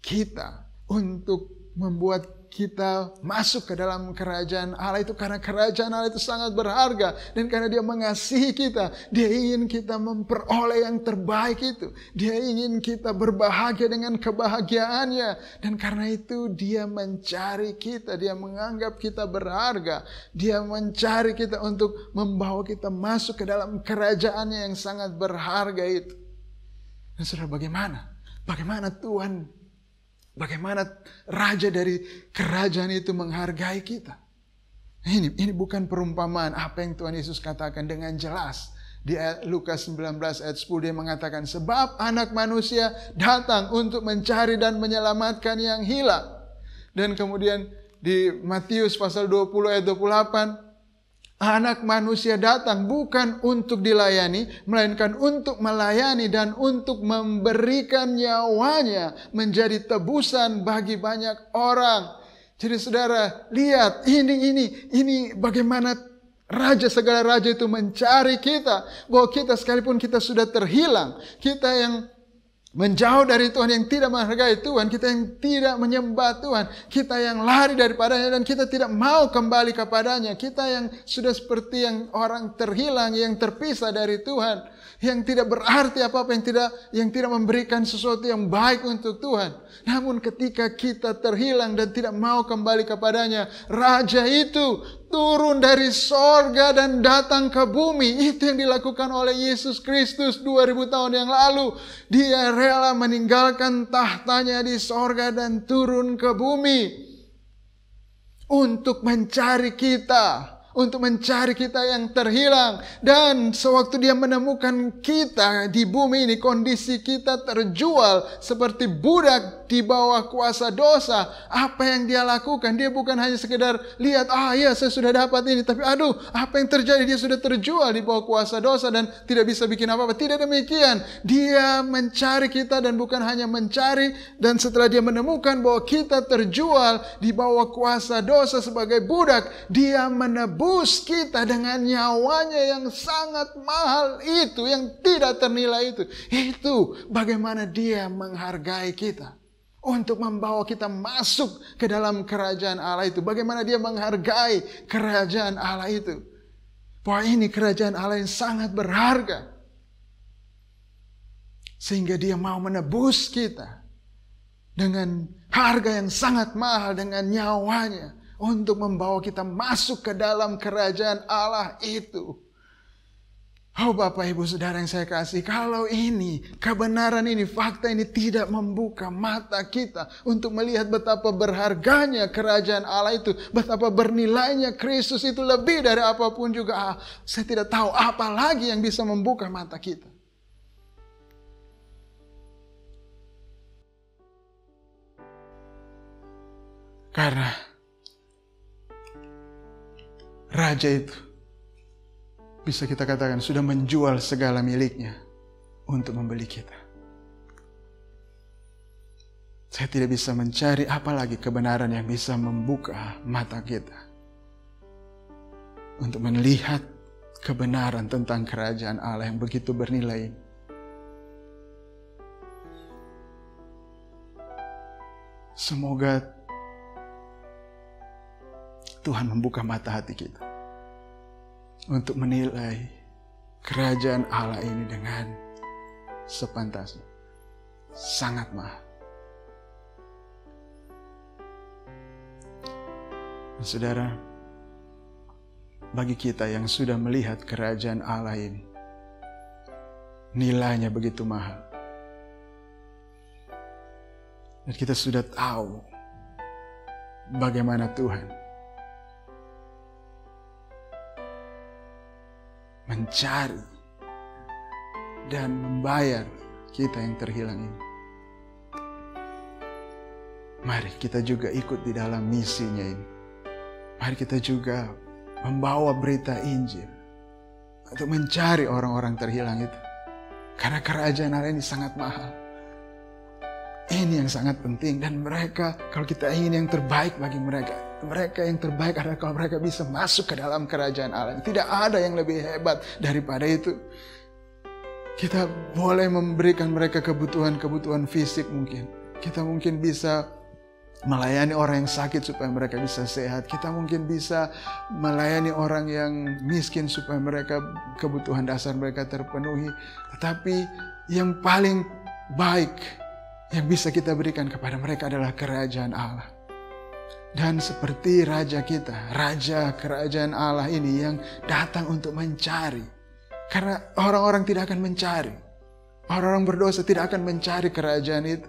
kita untuk membuat kita masuk ke dalam kerajaan Allah itu, karena kerajaan Allah itu sangat berharga, dan karena Dia mengasihi kita, Dia ingin kita memperoleh yang terbaik itu. Dia ingin kita berbahagia dengan kebahagiaannya, dan karena itu Dia mencari kita, Dia menganggap kita berharga, Dia mencari kita untuk membawa kita masuk ke dalam kerajaannya yang sangat berharga itu. Dan saudara, bagaimana Tuhan, bagaimana Raja dari kerajaan itu menghargai kita? Ini bukan perumpamaan, apa yang Tuhan Yesus katakan dengan jelas. Di Lukas 19 ayat 10 Dia mengatakan, sebab Anak Manusia datang untuk mencari dan menyelamatkan yang hilang. Dan kemudian di Matius pasal 20 ayat 28, Anak Manusia datang bukan untuk dilayani, melainkan untuk melayani dan untuk memberikan nyawanya menjadi tebusan bagi banyak orang. Jadi saudara, lihat ini bagaimana segala raja itu mencari kita. Bahwa kita sekalipun kita sudah terhilang, kita yang menjauh dari Tuhan, yang tidak menghargai Tuhan, kita yang tidak menyembah Tuhan, kita yang lari daripadanya dan kita tidak mau kembali kepadanya, kita yang sudah seperti yang orang terhilang, yang terpisah dari Tuhan, yang tidak berarti apa-apa, yang tidak memberikan sesuatu yang baik untuk Tuhan. Namun ketika kita terhilang dan tidak mau kembali kepadanya, Raja itu turun dari sorga dan datang ke bumi. Itu yang dilakukan oleh Yesus Kristus 2000 tahun yang lalu. Dia rela meninggalkan tahtanya di sorga dan turun ke bumi untuk mencari kita. Untuk mencari kita yang terhilang. Dan sewaktu Dia menemukan kita di bumi ini, kondisi kita terjual seperti budak di bawah kuasa dosa. Apa yang Dia lakukan? Dia bukan hanya sekedar lihat, ya saya sudah dapat ini, tapi apa yang terjadi? Dia sudah terjual di bawah kuasa dosa dan tidak bisa bikin apa-apa. Tidak demikian. Dia mencari kita, dan bukan hanya mencari, dan setelah Dia menemukan bahwa kita terjual di bawah kuasa dosa sebagai budak, Dia menebus kita dengan nyawanya yang sangat mahal itu, yang tidak ternilai itu. Itu bagaimana Dia menghargai kita untuk membawa kita masuk ke dalam kerajaan Allah itu. Bagaimana Dia menghargai kerajaan Allah itu. Bahwa ini kerajaan Allah yang sangat berharga, sehingga Dia mau menebus kita dengan harga yang sangat mahal, dengan nyawanya, untuk membawa kita masuk ke dalam kerajaan Allah itu. Oh Bapak Ibu Saudara yang saya kasih, kalau ini, kebenaran ini, fakta ini tidak membuka mata kita untuk melihat betapa berharganya kerajaan Allah itu, betapa bernilainya Kristus itu lebih dari apapun juga, saya tidak tahu apa lagi yang bisa membuka mata kita. Karena Raja itu bisa kita katakan sudah menjual segala miliknya untuk membeli kita. Saya tidak bisa mencari apalagi kebenaran yang bisa membuka mata kita untuk melihat kebenaran tentang kerajaan Allah yang begitu bernilai. Semoga Tuhan membuka mata hati kita untuk menilai kerajaan Allah ini dengan sepantasnya. Sangat mahal. Saudara, bagi kita yang sudah melihat kerajaan Allah ini, nilainya begitu mahal. Dan kita sudah tahu bagaimana Tuhan mencari dan membayar kita yang terhilang ini. Mari kita juga ikut di dalam misinya ini. Mari kita juga membawa berita Injil untuk mencari orang-orang terhilang itu. Karena kerajaan Allah ini sangat mahal. Ini yang sangat penting, dan mereka, kalau kita ingin yang terbaik bagi mereka yang terbaik adalah kalau mereka bisa masuk ke dalam kerajaan Allah. Tidak ada yang lebih hebat daripada itu. Kita boleh memberikan mereka kebutuhan-kebutuhan fisik mungkin. Kita mungkin bisa melayani orang yang sakit supaya mereka bisa sehat. Kita mungkin bisa melayani orang yang miskin supaya mereka kebutuhan dasar mereka terpenuhi. Tetapi yang paling baik yang bisa kita berikan kepada mereka adalah kerajaan Allah. Dan seperti Raja kita, Raja kerajaan Allah ini yang datang untuk mencari. Karena orang-orang tidak akan mencari. Orang-orang berdosa tidak akan mencari kerajaan itu.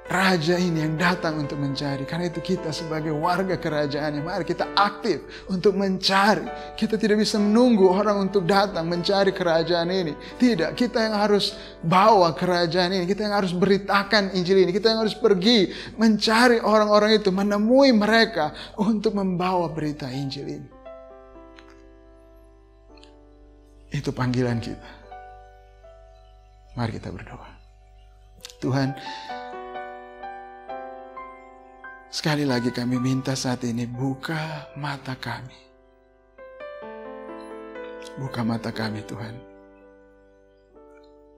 Raja ini yang datang untuk mencari. Karena itu kita sebagai warga kerajaannya, mari kita aktif untuk mencari. Kita tidak bisa menunggu orang untuk datang mencari kerajaan ini. Tidak, kita yang harus bawa kerajaan ini. Kita yang harus beritakan Injil ini. Kita yang harus pergi mencari orang-orang itu, menemui mereka untuk membawa berita Injil ini. Itu panggilan kita. Mari kita berdoa. Tuhan, sekali lagi kami minta saat ini, buka mata kami. Buka mata kami Tuhan.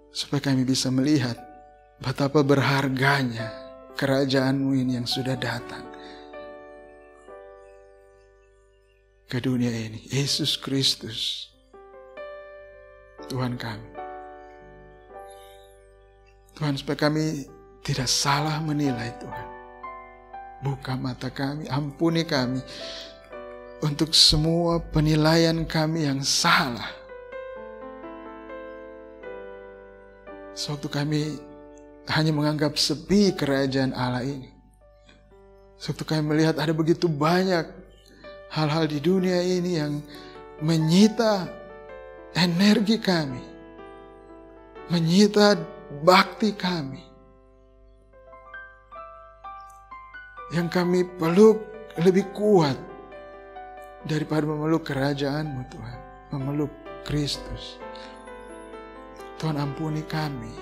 Supaya kami bisa melihat betapa berharganya kerajaan-Mu ini yang sudah datang ke dunia ini. Yesus Kristus, Tuhan kami. Tuhan, supaya kami tidak salah menilai Tuhan. Buka mata kami, ampuni kami untuk semua penilaian kami yang salah. Sewaktu kami hanya menganggap sepi kerajaan Allah ini. Sewaktu kami melihat ada begitu banyak hal-hal di dunia ini yang menyita energi kami, menyita bakti kami, yang kami peluk lebih kuat daripada memeluk kerajaan-Mu Tuhan, memeluk Kristus. Tuhan, ampuni kami,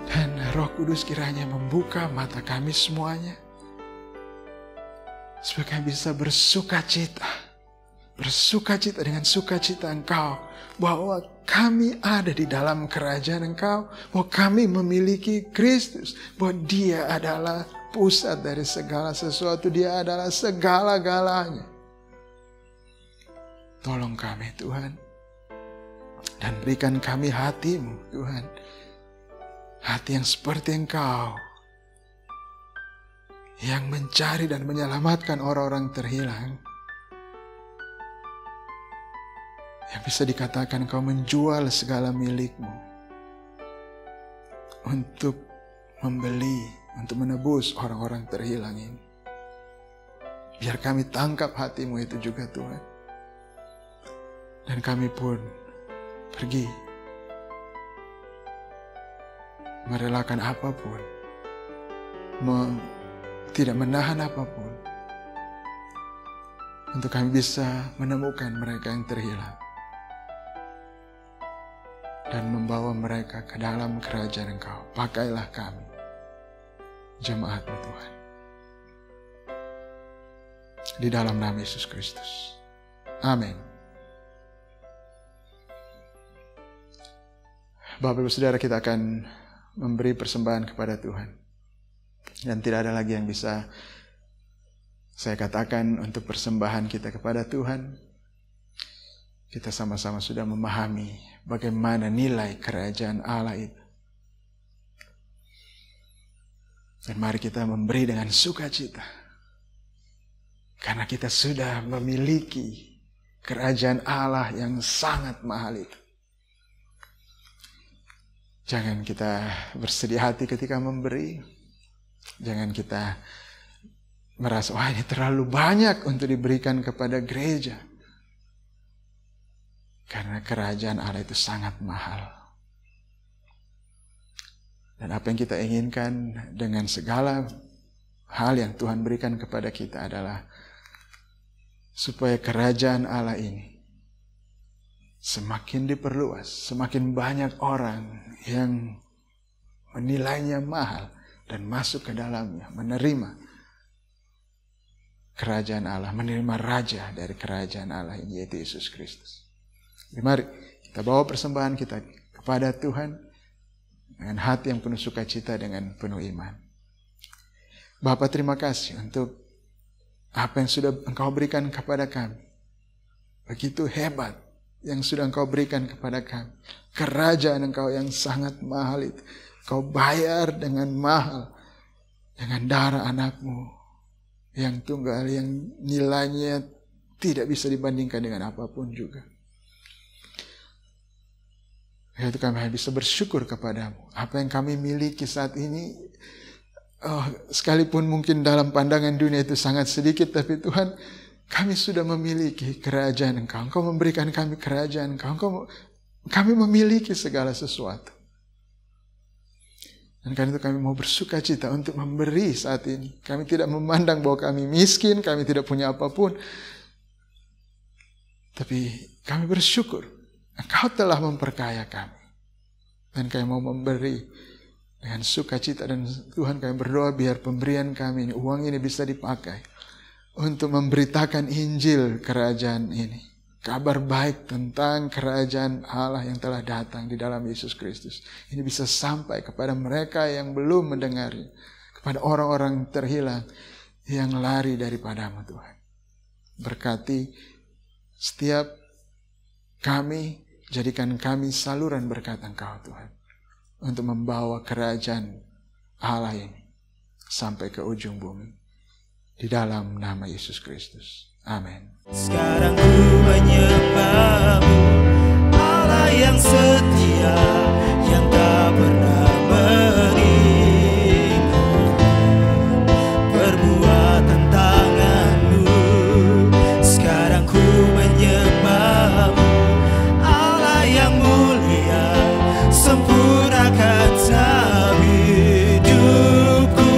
dan Roh Kudus kiranya membuka mata kami semuanya, supaya kami bisa bersukacita dengan sukacita Engkau, bahwa kami ada di dalam kerajaan Engkau, bahwa kami memiliki Kristus, bahwa Dia adalah pusat dari segala sesuatu, Dia adalah segala-galanya. Tolong kami Tuhan, dan berikan kami hati-Mu Tuhan, hati yang seperti Engkau, yang mencari dan menyelamatkan orang-orang terhilang. Yang bisa dikatakan Engkau menjual segala milik-Mu untuk membeli, untuk menebus orang-orang terhilang ini. Biar kami tangkap hati-Mu itu juga Tuhan. Dan kami pun pergi merelakan apapun, tidak menahan apapun, untuk kami bisa menemukan mereka yang terhilang dan membawa mereka ke dalam kerajaan Engkau. Pakailah kami, jemaat-Mu Tuhan. Di dalam nama Yesus Kristus. Amin. Bapak Ibu Saudara, kita akan memberi persembahan kepada Tuhan. Dan tidak ada lagi yang bisa saya katakan untuk persembahan kita kepada Tuhan. Kita sama-sama sudah memahami bagaimana nilai kerajaan Allah itu. Dan mari kita memberi dengan sukacita. Karena kita sudah memiliki kerajaan Allah yang sangat mahal itu. Jangan kita bersedih hati ketika memberi. Jangan kita merasa, wah ini terlalu banyak untuk diberikan kepada gereja. Karena kerajaan Allah itu sangat mahal. Dan apa yang kita inginkan dengan segala hal yang Tuhan berikan kepada kita adalah supaya kerajaan Allah ini semakin diperluas, semakin banyak orang yang menilainya mahal dan masuk ke dalamnya, menerima kerajaan Allah, menerima raja dari kerajaan Allah ini, yaitu Yesus Kristus. Mari kita bawa persembahan kita kepada Tuhan dengan hati yang penuh sukacita, dengan penuh iman. Bapa, terima kasih untuk apa yang sudah Engkau berikan kepada kami. Begitu hebat yang sudah Engkau berikan kepada kami. Kerajaan Engkau yang sangat mahal itu, Engkau bayar dengan mahal, dengan darah anak-Mu yang tunggal, yang nilainya tidak bisa dibandingkan dengan apapun juga. Yaitu kami bisa bersyukur kepadamu. Apa yang kami miliki saat ini, sekalipun mungkin dalam pandangan dunia itu sangat sedikit, tapi Tuhan, kami sudah memiliki kerajaan Engkau. Engkau memberikan kami kerajaan Engkau. Kami memiliki segala sesuatu. Dan karena itu kami mau bersuka cita untuk memberi saat ini. Kami tidak memandang bahwa kami miskin, kami tidak punya apapun. Tapi kami bersyukur, Engkau telah memperkaya kami. Dan kami mau memberi dengan sukacita. Dan Tuhan, kami berdoa biar pemberian kami ini, uang ini bisa dipakai untuk memberitakan Injil kerajaan ini. Kabar baik tentang kerajaan Allah yang telah datang di dalam Yesus Kristus. Ini bisa sampai kepada mereka yang belum mendengarnya. Kepada orang-orang terhilang yang lari daripadamu Tuhan. Berkati setiap kami, jadikan kami saluran berkat Engkau Tuhan. Untuk membawa kerajaan Allah ini sampai ke ujung bumi. Di dalam nama Yesus Kristus. Amin. Sekarang ku menyembah-Mu, Allah yang setia, yang tak pernah meninggalkan. Perbuatan tangan-Mu, sekarang ku menyembah-Mu, Allah yang mulia, sempurnakan dalam hidupku,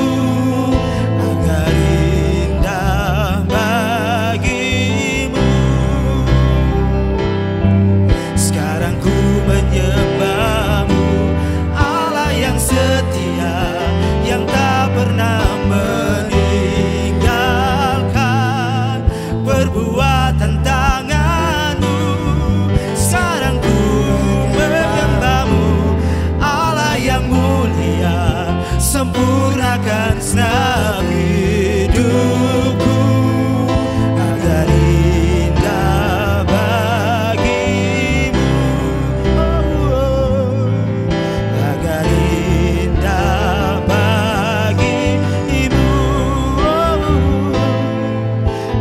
agar indah bagimu. Sekarang ku menyembah-Mu, Allah yang setia, yang tak pernah meninggalkan. Perbuatan tangan-Mu, sekarang ku menyembah-Mu, Allah yang mulia, sempurnakan dalam hidupku, agar indah bagimu, agar indah bagimu,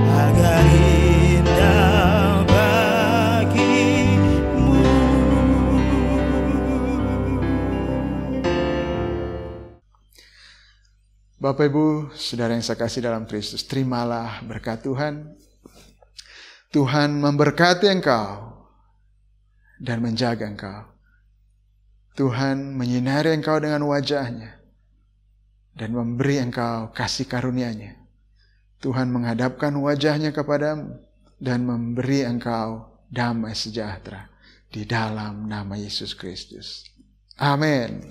agar indah bagimu. Bapak Ibu, saudara yang saya kasih dalam Kristus, terimalah berkat Tuhan. Tuhan memberkati engkau dan menjaga engkau. Tuhan menyinari engkau dengan wajah-Nya dan memberi engkau kasih karunia-Nya. Tuhan menghadapkan wajah-Nya kepadamu dan memberi engkau damai sejahtera di dalam nama Yesus Kristus. Amin.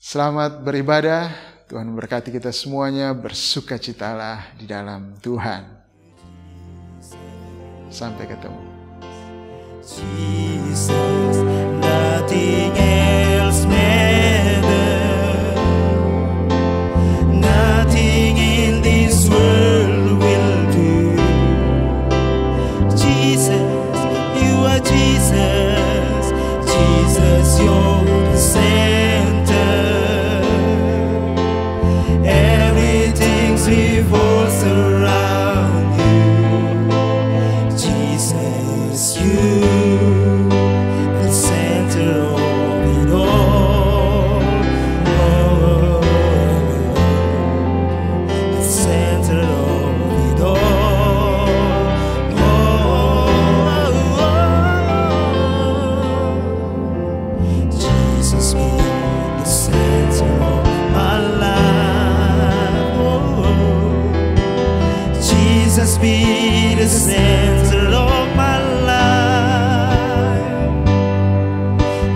Selamat beribadah. Tuhan memberkati kita semuanya. Bersukacitalah di dalam Tuhan. Sampai ketemu. Jesus, nothing else matters. Nothing in this world will do. Jesus, you are Jesus. Jesus, you're the center. Everything revolves around you. Jesus, you, the center of it all. Oh, the center of it all. Oh, Jesus, be the center of my life. Oh, Jesus, be the center of my life.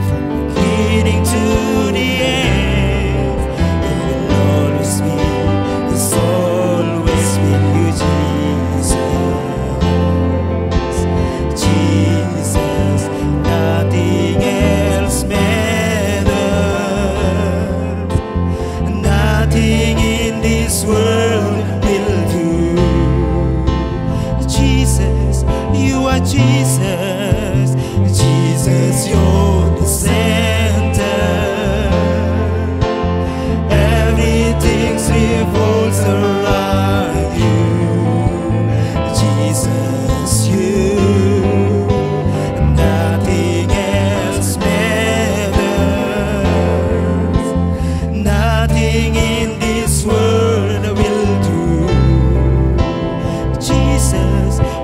From the beginning to the end, it will always be, it's always been you, Jesus.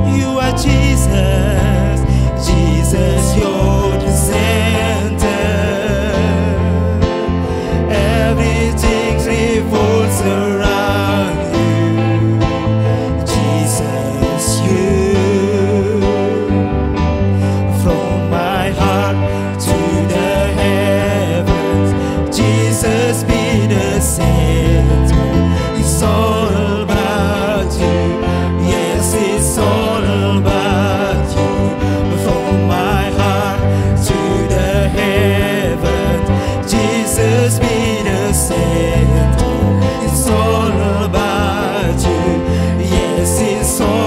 You are Jesus, Jesus, you're the center. Everything revolves around you, Jesus, you. From my heart to the heavens, Jesus be the center. It's all about you. Yes, it's all about you. From my heart to the heavens, Jesus be the center. It's all about you. Yes, it's all